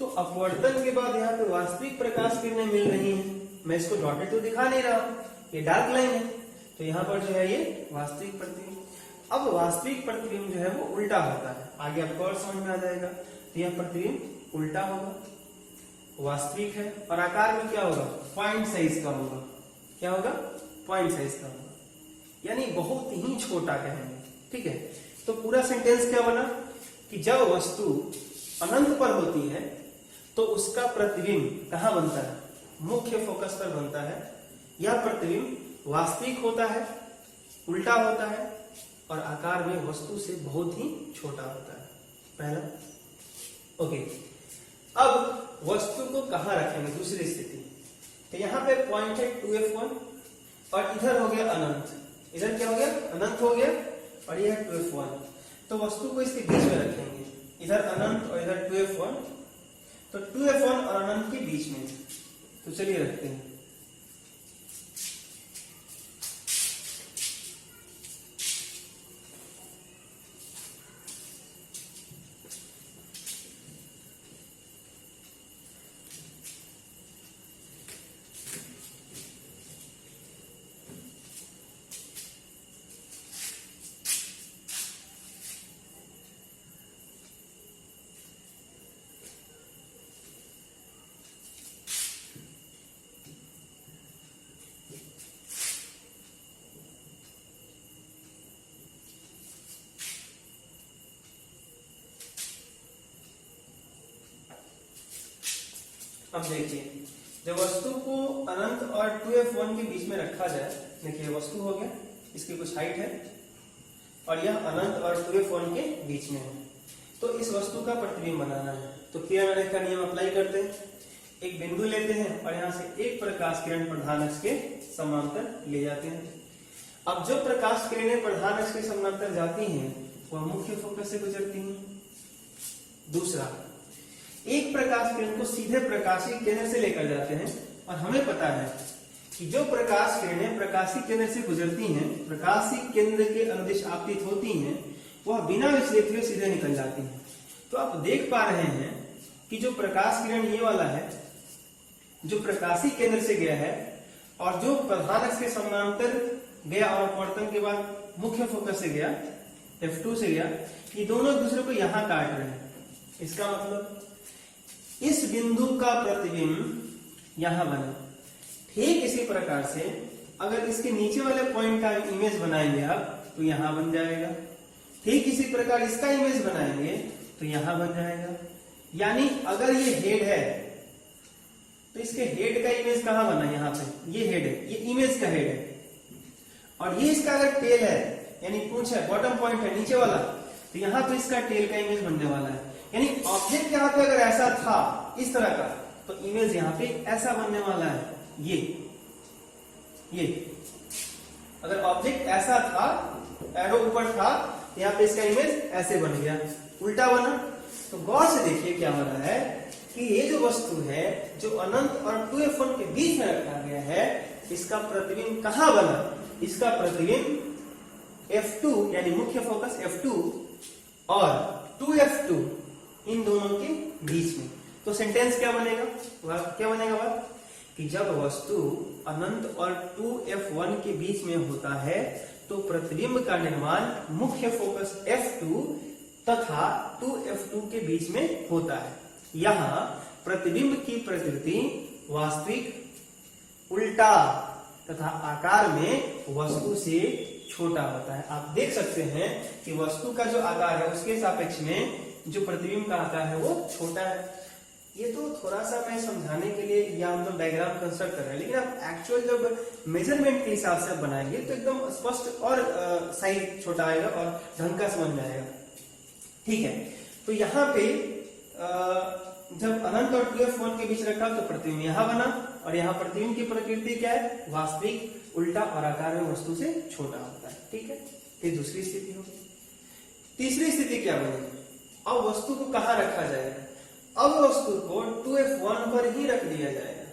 Speaker 1: तो अपवर्तन के बाद यहाँ पे वास्तविक प्रकाश किरणें मिल रही हैं। मैं इसको डॉटेड तो दिखा नहीं रहा, ये डार्क लाइन है, तो यहाँ पर जो है ये वास्तविक प्रतिबिंब। अब वास्तविक प्रतिबिंब जो है वो उल्टा होता है, आगे आपको और समझ में आ जाएगा। तो यह प्रतिबिंब उल्टा होगा, वास्तविक है, और आकार में क्या होगा? पॉइंट साइज का होगा। क्या होगा? पॉइंट साइज का होगा, यानी बहुत ही छोटा कहेंगे। ठीक है, तो पूरा सेंटेंस क्या बना कि जब वस्तु अनंत पर होती है तो उसका प्रतिबिंब कहाँ बनता है? मुख्य फोकस पर बनता है। यह प्रतिबिंब वास्तविक होता है, उल्टा होता है, और आकार में वस्तु से बहुत ही छोटा होता है। पहला। ओके, अब वस्तु को कहाँ रखेंगे? दूसरी स्थिति। तो यहाँ पे पॉइंट है 2F1 और इधर हो गया अनंत। इधर क्या हो गया? अनंत हो गया। और ये है 2f1। तो वस्तु को इसके बीच में रखेंगे, इधर अनंत और इधर 2f1, तो 2f1 और अनंत के बीच में। तो चलिए रखते हैं। अब देखिए, जब वस्तु को अनंत और 2f1 के बीच में रखा जाए, देखिए वस्तु हो गया, इसकी कुछ हाइट है और यह अनंत और 2f1 के बीच में है। तो इस वस्तु का प्रतिबिंब बनाना है, तो किरण का नियम अप्लाई करते हैं। एक बिंदु लेते हैं और यहाँ से एक प्रकाश किरण प्रधान अक्ष के समांतर ले जाते हैं। अब जो प्रकाश किरणें प्रधान अक्ष के समांतर जाती हैं वह मुख्य फोकस से गुजरती हैं। दूसरा, एक प्रकाश किरण को सीधे प्रकाशीय केंद्र से लेकर जाते हैं और हमें पता है कि जो प्रकाश किरणें प्रकाशीय केंद्र से गुजरती हैं, प्रकाशीय केंद्र के अनुदिश आपतित होती हैं, वह बिना विचलित हुए सीधे निकल जाती हैं। तो आप देख पा रहे हैं कि जो प्रकाश किरण ये वाला है, जो प्रकाशीय केंद्र से गया है और जो प्रधान अक्ष के समांतर गया और अपवर्तन के बाद मुख्य फोकस से गया, F2 से गया, ये दोनों एक दूसरे को यहां काट रहे हैं। इसका मतलब इस बिंदु का प्रतिबिंब यहां बना। ठीक इसी प्रकार से अगर इसके नीचे वाले पॉइंट का इमेज बनाएंगे आप तो यहां बन जाएगा। ठीक इसी प्रकार इसका इमेज बनाएंगे तो यहां बन जाएगा। यानी अगर ये हेड है तो इसके हेड का इमेज कहां बना, यहां पे ये हेड है, ये इमेज का हेड है। और ये इसका अगर टेल है, यानी पूंछ है, बॉटम पॉइंट है नीचे वाला, तो यहां तो इसका टेल का इमेज बनने वाला है। यानी ऑब्जेक्ट यहाँ पे अगर ऐसा था इस तरह का, तो इमेज यहाँ पे ऐसा बनने वाला है। ये अगर ऑब्जेक्ट ऐसा था, एरो ऊपर था, यहाँ पे इसका इमेज ऐसे बन गया, उल्टा बना। तो गौर से देखिए क्या हो रहा है कि ये जो वस्तु है जो अनंत और 2f1 के बीच में रखा गया है, इसका प्रतिबिंब कहां बना, इसका प्रतिबिंब F2 यानी मुख्य फोकस F2 और 2f2 इन दोनों के बीच में। तो सेंटेंस क्या बनेगा, क्या बनेगा बात कि जब वस्तु अनंत और 2f1 के बीच में होता है तो प्रतिबिंब का निर्माण मुख्य फोकस F2 तथा 2f2 के बीच में होता है। यहाँ प्रतिबिंब की प्रकृति वास्तविक, उल्टा तथा आकार में वस्तु से छोटा होता है। आप देख सकते हैं कि वस्तु का जो आकार है उसके सापेक्ष में जो प्रतिबिंब का आकार है वो छोटा है। ये तो थोड़ा सा मैं समझाने के लिए या हम लोग डायग्राम कंस्ट्रक्ट कर रहे हैं, लेकिन आप एक्चुअल जब मेजरमेंट के हिसाब से बनाएंगे तो एकदम स्पष्ट और साइज छोटा आएगा और ढंग का समझ में आएगा। ठीक है, तो यहाँ पे जब अनंत और 2f1 के बीच रखा तो प्रतिबिंब यहाँ बना, और यहाँ प्रतिबिंब की प्रकृति क्या है, वास्तविक, उल्टा और आकार में वस्तु से छोटा होता है। ठीक है, ये दूसरी स्थिति होगी। तीसरी स्थिति क्या बनेगी, अब वस्तु को कहाँ रखा जाएगा, अब वस्तु को 2f1 पर ही रख दिया जाएगा।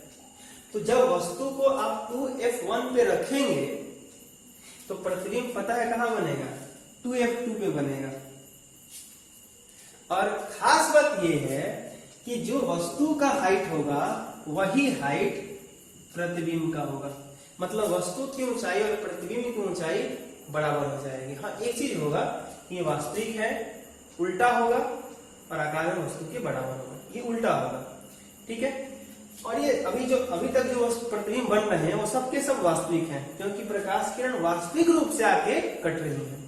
Speaker 1: तो जब वस्तु को आप 2f1 पे रखेंगे तो प्रतिबिंब पता है कहां बनेगा, 2f2 पे बनेगा। और खास बात यह है कि जो वस्तु का हाइट होगा वही हाइट प्रतिबिंब का होगा। मतलब वस्तु की ऊंचाई और प्रतिबिंब की ऊंचाई बराबर हो जाएगी। हाँ, एक चीज होगा, ये वास्तविक है, उल्टा होगा और आकार में वस्तु के बराबर होगा, ये उल्टा होगा। ठीक है, और ये अभी तक जो प्रतिबिंब बन रहे हैं वो सबके सब वास्तविक हैं, क्योंकि प्रकाश किरण वास्तविक रूप से आके कट रही है।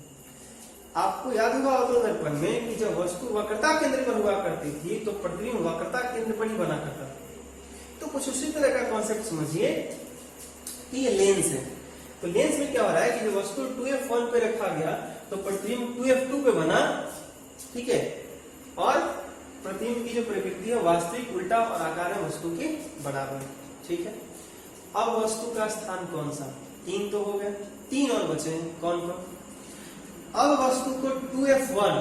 Speaker 1: आपको याद होगा अवतल दर्पण में कि जब वस्तु वक्रता केंद्र पर हुआ करती थी तो प्रतिबिंब वक्रता केंद्र पर ही बना करता था। तो कुछ उसी तरह का कॉन्सेप्ट समझिए कि ये लेंस है। तो लेंस में क्या हो रहा है कि जो वस्तु 2f1 पे रखा गया तो प्रतिबिंब 2f2 पे बना। ठीक है, और प्रतिबिंब की जो प्रकृति है वास्तविक, उल्टा और आकार में वस्तु के बराबर। ठीक है, अब वस्तु का स्थान कौन सा, 3 तो हो गए, 3 और बचे हैं। कौन कौन, अब वस्तु को 2f1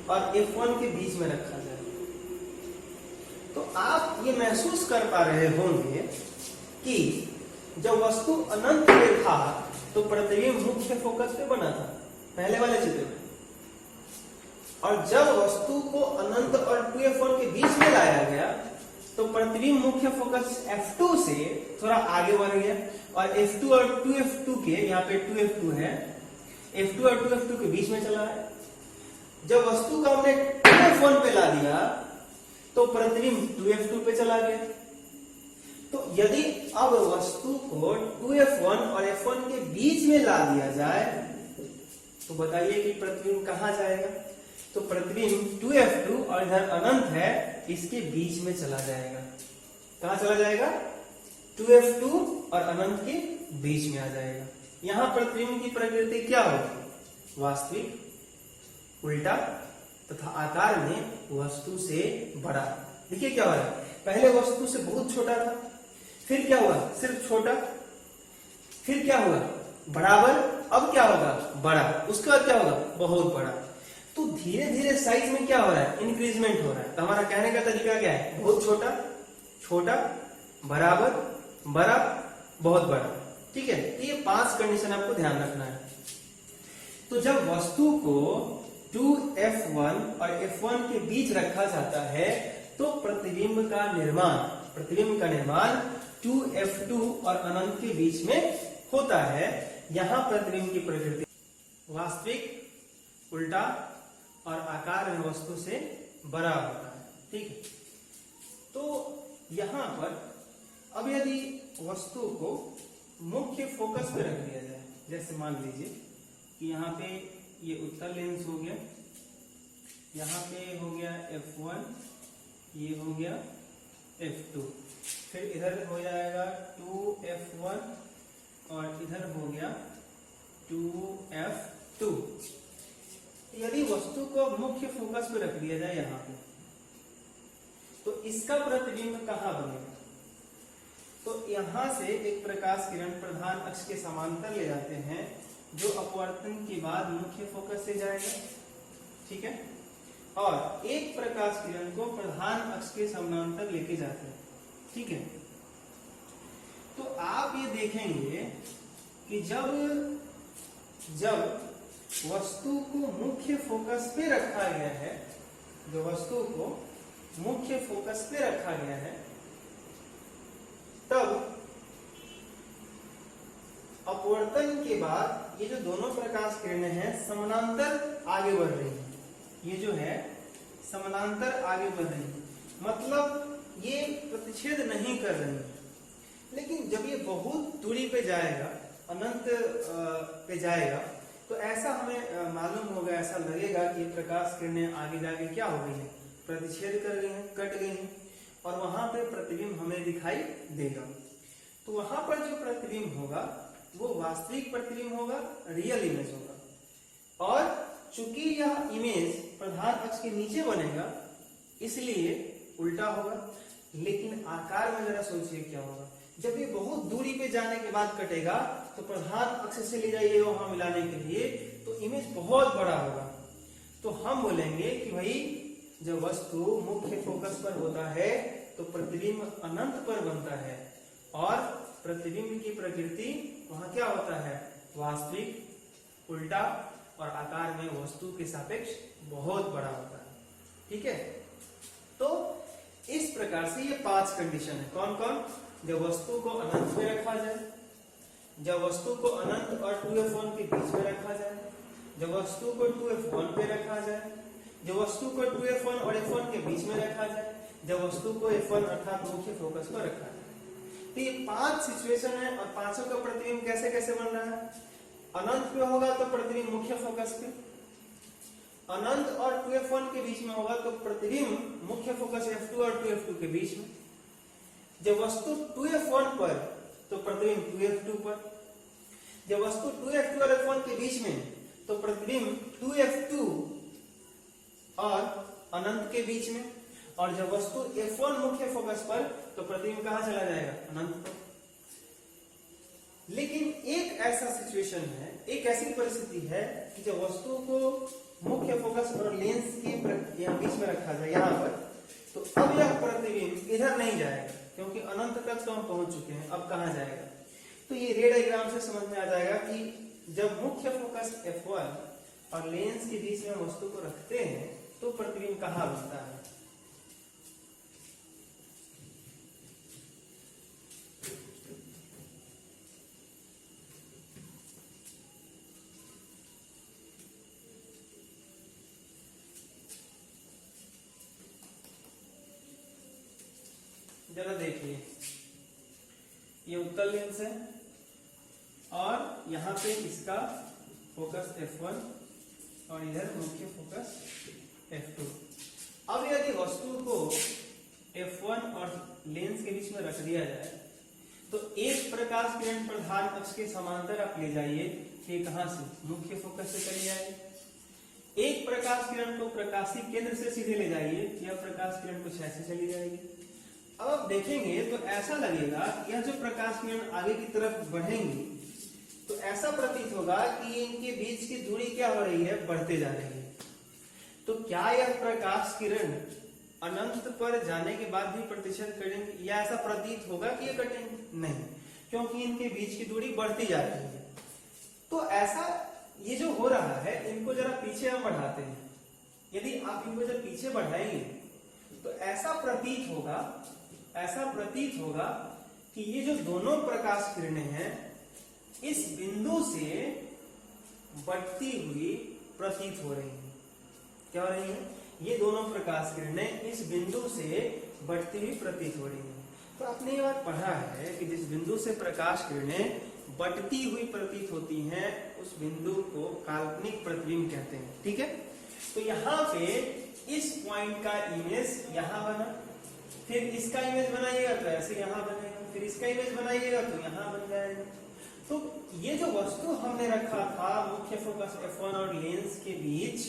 Speaker 1: और f1 के बीच में रखा जाए तो आप ये महसूस कर पा रहे होंगे कि जब वस्तु अनंत में था तो प्रतिबिंब मुख्य फोकस पे बना था पहले वाले चित्र में, और जब वस्तु को अनंत और 2f1 के बीच में लाया गया तो प्रतिबिंब मुख्य फोकस f2 से थोड़ा आगे बढ़ गया और f2 और 2f2 के, यहाँ पे 2f2 है, f2 और 2f2 के बीच में चला है। जब वस्तु को हमने 2f1 पे ला दिया तो प्रतिबिंब 2f2 पे चला गया। तो यदि अब वस्तु को 2f1 और f1 के बीच में ला दिया जाए तो बताइए कि प्रतिबिंब कहां जाएगा? तो प्रतिबिंब 2f2 और इधर अनंत है इसके बीच में चला जाएगा। कहां चला जाएगा? 2f2 और अनंत के बीच में आ जाएगा। यहां प्रतिबिंब की प्रकृति क्या होगी? वास्तविक, उल्टा तथा आकार में वस्तु से बड़ा। देखिए क्या हो रहा है, पहले वस्तु से बहुत छोटा था, फिर क्या हुआ? सिर्फ छोटा, फिर क्या हुआ? बराबर, अब क्या होगा? बड़ा, उसके बाद क्या होगा? बहुत बड़ा। तो धीरे धीरे साइज में क्या हो रहा है? इंक्रीजमेंट हो रहा है। तो हमारा कहने का तरीका क्या है? बहुत छोटा, छोटा, बराबर, बड़ा, बहुत बड़ा। ठीक है, तो ये 5 कंडीशन आपको ध्यान रखना है। तो जब वस्तु को 2f1 और f1 के बीच रखा जाता है तो प्रतिबिंब का निर्माण 2f2 और अनंत के बीच में होता है। यहां प्रतिबिंब की प्रकृति वास्तविक, उल्टा और आकार में वस्तु से बड़ा होता है। ठीक है, तो यहां पर अब यदि वस्तु को मुख्य फोकस पे रख दिया जाए, जैसे मान लीजिए कि यहाँ पे ये उत्तल लेंस हो गया, यहाँ पे हो गया f1, ये हो गया f2, फिर इधर हो जाएगा 2f1 और इधर हो गया 2f2। यदि वस्तु को मुख्य फोकस पे रख दिया जाए यहाँ पे तो इसका प्रतिबिंब कहाँ बनेगा? तो यहां से एक प्रकाश किरण प्रधान अक्ष के समांतर ले जाते हैं जो अपवर्तन के बाद मुख्य फोकस से जाएगा। ठीक है, और एक प्रकाश किरण को प्रधान अक्ष के समानांतर लेके जाते हैं। ठीक है, तो आप ये देखेंगे कि जब वस्तु को मुख्य फोकस पे रखा गया है, जो वस्तु को मुख्य फोकस पे रखा गया है, तब अपवर्तन के बाद ये जो दोनों प्रकाश किरणें हैं समानांतर आगे बढ़ रही हैं। ये जो है समानांतर आगे बढ़ रही है, मतलब ये प्रतिच्छेद नहीं कर रही है। लेकिन जब ये बहुत दूरी पे जाएगा, अनंत पे जाएगा, तो ऐसा हमें मालूम होगा, ऐसा लगेगा कि प्रकाश किरणें आगे जाके क्या हो गई है? प्रतिच्छेद कर गई हैं, कट गई हैं, और वहां पे प्रतिबिंब हमें दिखाई देगा। तो वहां पर जो प्रतिबिंब होगा वो वास्तविक प्रतिबिंब होगा, रियल इमेज होगा। और चूंकि यह इमेज प्रधान अक्ष के नीचे बनेगा इसलिए उल्टा होगा। लेकिन आकार में जरा सोचिए क्या होगा, जब ये बहुत दूरी पे जाने के बाद कटेगा तो प्रधान अक्ष से ले जाइए वहां मिलाने के लिए, तो इमेज बहुत बड़ा होगा। तो हम बोलेंगे कि भाई जब वस्तु मुख्य फोकस पर होता है तो प्रतिबिंब अनंत पर बनता है, और प्रतिबिंब की प्रकृति वहां क्या होता है? वास्तविक, उल्टा और आकार में वस्तु के सापेक्ष बहुत बड़ा होता है। ठीक है, तो इस प्रकार से ये 5 कंडीशन है। कौन कौन? जब वस्तु को अनंत में रखा जाए, जब वस्तु को अनंत और 2f1 के बीच में रखा जाए, जब वस्तु को 2f1 पे रखा जाए, जब वस्तु को 2f1 और f1 के बीच में रखा जाए, जब वस्तु को f1 अर्थात मुख्य फोकस पर रखा जाए। तो ये 5 सिचुएशन है, और पांचों का प्रतिबिंब कैसे कैसे बन रहा है? अनंत पे होगा तो प्रतिबिंब मुख्य फोकस पे, अनंत और 2f1 के बीच में होगा तो प्रतिबिंब मुख्य फोकस f2 और 2f2 के बीच में। जब वस्तु 2f1 पर तो प्रतिबिंब 2f2 पर, जब वस्तु 2f2 और f1 के बीच में तो प्रतिबिंब 2f2 और अनंत के बीच में, और जब वस्तु f1 मुख्य फोकस पर तो प्रतिबिंब कहां चला जाएगा? अनंत पर। लेकिन एक ऐसा सिचुएशन है, एक ऐसी परिस्थिति है कि जब वस्तु को मुख्य फोकस और लेंस के बीच में रखा जाए यहाँ पर, तो अब यह प्रतिबिंब इधर नहीं जाएगा क्योंकि अनंत तक तो हम पहुंच चुके हैं, अब कहाँ जाएगा। तो ये रे डायग्राम से समझ में आ जाएगा कि जब मुख्य फोकस F1 और लेंस के बीच में वस्तु को रखते हैं तो प्रतिबिंब कहाँ बनता है। जरा देखिए, ये उत्तल लेंस है और यहाँ पे इसका फोकस F1 और इधर मुख्य फोकस F2। अब यदि वस्तु को F1 और लेंस के बीच में रख दिया जाए तो एक प्रकाश किरण प्रधान अक्ष के समांतर आप ले जाइए, ये कहां से, मुख्य फोकस से चली जाएगी। एक प्रकाश किरण को प्रकाशी केंद्र से सीधे ले जाइए, यह प्रकाश किरण कुछ ऐसे चली जाएगी। अब आप देखेंगे तो ऐसा लगेगा यह जो प्रकाश किरण आगे की तरफ बढ़ेंगी तो ऐसा प्रतीत होगा कि इनके बीच की दूरी क्या हो रही है, बढ़ते जा रही है। तो क्या यह प्रकाश किरण अनंत पर जाने के बाद भी प्रतिच्छेद करेंगे, या ऐसा प्रतीत होगा कि ये कटेंगे? नहीं, क्योंकि इनके बीच की दूरी बढ़ती जा रही है। तो ऐसा ये जो हो रहा है, इनको जरा पीछे हम बढ़ाते हैं। यदि आप इनको जब पीछे बढ़ाएंगे तो ऐसा प्रतीत होगा कि ये जो दोनों प्रकाश किरणें हैं इस बिंदु से बढ़ती हुई प्रतीत हो रही हैं। क्या हो रही है, ये दोनों प्रकाश किरणें इस बिंदु से बढ़ती हुई प्रतीत हो रही हैं। तो आपने ये बात पढ़ा है कि जिस बिंदु से प्रकाश किरणें बढ़ती हुई प्रतीत होती हैं उस बिंदु को काल्पनिक प्रतिबिंब कहते हैं। ठीक है, तो यहाँ पे इस पॉइंट का इमेज यहाँ बना, फिर इसका इमेज बनाइएगा तो ऐसे यहाँ बनेगा, फिर इसका इमेज बनाइएगा तो यहाँ बन जाएगा। तो ये जो वस्तु हमने रखा था मुख्य फोकस F1 और लेंस के बीच,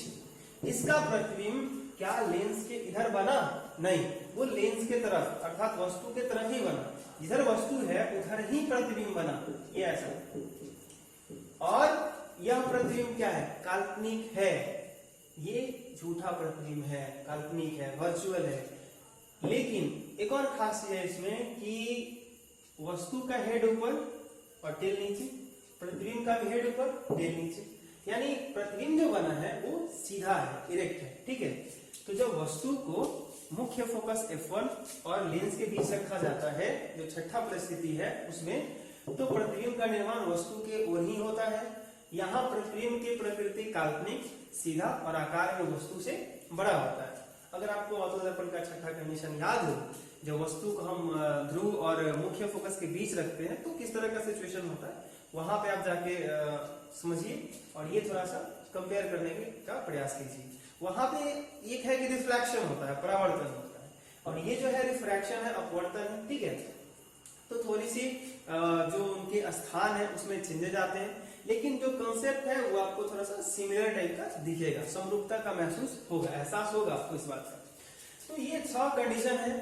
Speaker 1: इसका प्रतिबिंब क्या लेंस के इधर बना? नहीं, वो लेंस के तरफ अर्थात वस्तु के तरफ ही बना। जिधर वस्तु है उधर ही प्रतिबिंब बना, ये ऐसा। और यह प्रतिबिंब क्या है, काल्पनिक है। ये झूठा प्रतिबिंब है, काल्पनिक है, वर्चुअल है। लेकिन एक और खास चीज है इसमें कि वस्तु का हेड ऊपर और टेल नीचे, प्रतिबिंब का भी हेड ऊपर टेल नीचे, यानी प्रतिबिंब जो बना है वो सीधा है, इरेक्ट है। ठीक है, तो जब वस्तु को मुख्य फोकस F1 और लेंस के बीच रखा जाता है, जो छठा परिस्थिति है उसमें, तो प्रतिबिंब का निर्माण वस्तु के ओर ही होता है। यहाँ प्रतिबिंब की प्रकृति काल्पनिक, सीधा और आकार में वस्तु से बड़ा होता है। अगर आपको ऑर्थोदर्पण का छठा कंडीशन याद हो, जब वस्तु को हम ध्रुव और मुख्य फोकस के बीच रखते हैं तो किस तरह का सिचुएशन होता है, वहां पे आप जाके समझिए और ये थोड़ा सा कंपेयर करने का प्रयास कीजिए। वहां पे एक है कि रिफ्रैक्शन होता है, परावर्तन होता है, और ये जो है रिफ्रैक्शन है, अपवर्तन है। ठीक है, तो थोड़ी सी जो उनके स्थान है उसमें चेंजेस आते हैं, लेकिन जो कॉन्सेप्ट है वो आपको थोड़ा सा सिमिलर टाइप का दिखेगा, समरूपता का महसूस होगा, एहसास होगा आपको इस बात का। तो ये 6 कंडीशन है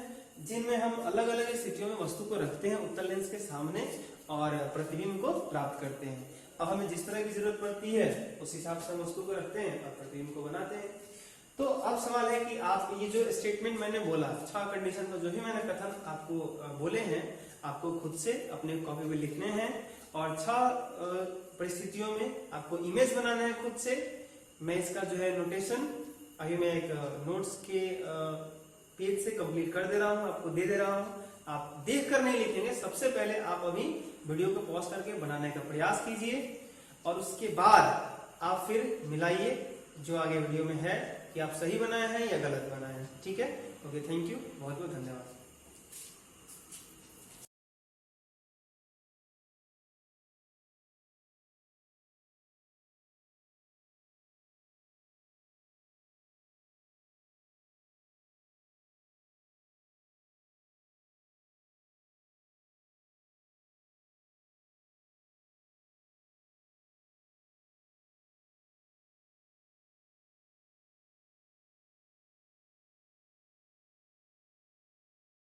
Speaker 1: जिनमें हम अलग अलग स्थितियों में वस्तु को रखते हैं उत्तल लेंस के सामने और प्रतिबिंब को प्राप्त करते हैं। अब हमें जिस तरह की जरूरत पड़ती है उस हिसाब से हम वस्तु को रखते हैं और प्रतिबिंब को बनाते हैं। तो अब सवाल है कि आप ये जो स्टेटमेंट मैंने बोला, 6 कंडीशन का जो भी मैंने कथन आपको बोले हैं, आपको खुद से अपने कॉपी में लिखने हैं और 6 परिस्थितियों में आपको इमेज बनाना है खुद से। मैं इसका जो है नोटेशन अभी मैं एक नोट्स के पेज से कंप्लीट कर दे रहा हूँ, आपको दे दे रहा हूँ। आप देख कर नहीं लिखेंगे, सबसे पहले आप अभी वीडियो को पॉज करके बनाने का प्रयास कीजिए और उसके बाद आप फिर मिलाइए जो आगे वीडियो में है कि आप सही बनाए हैं या गलत बनाए हैं। ठीक है, ओके, थैंक यू, बहुत बहुत धन्यवाद।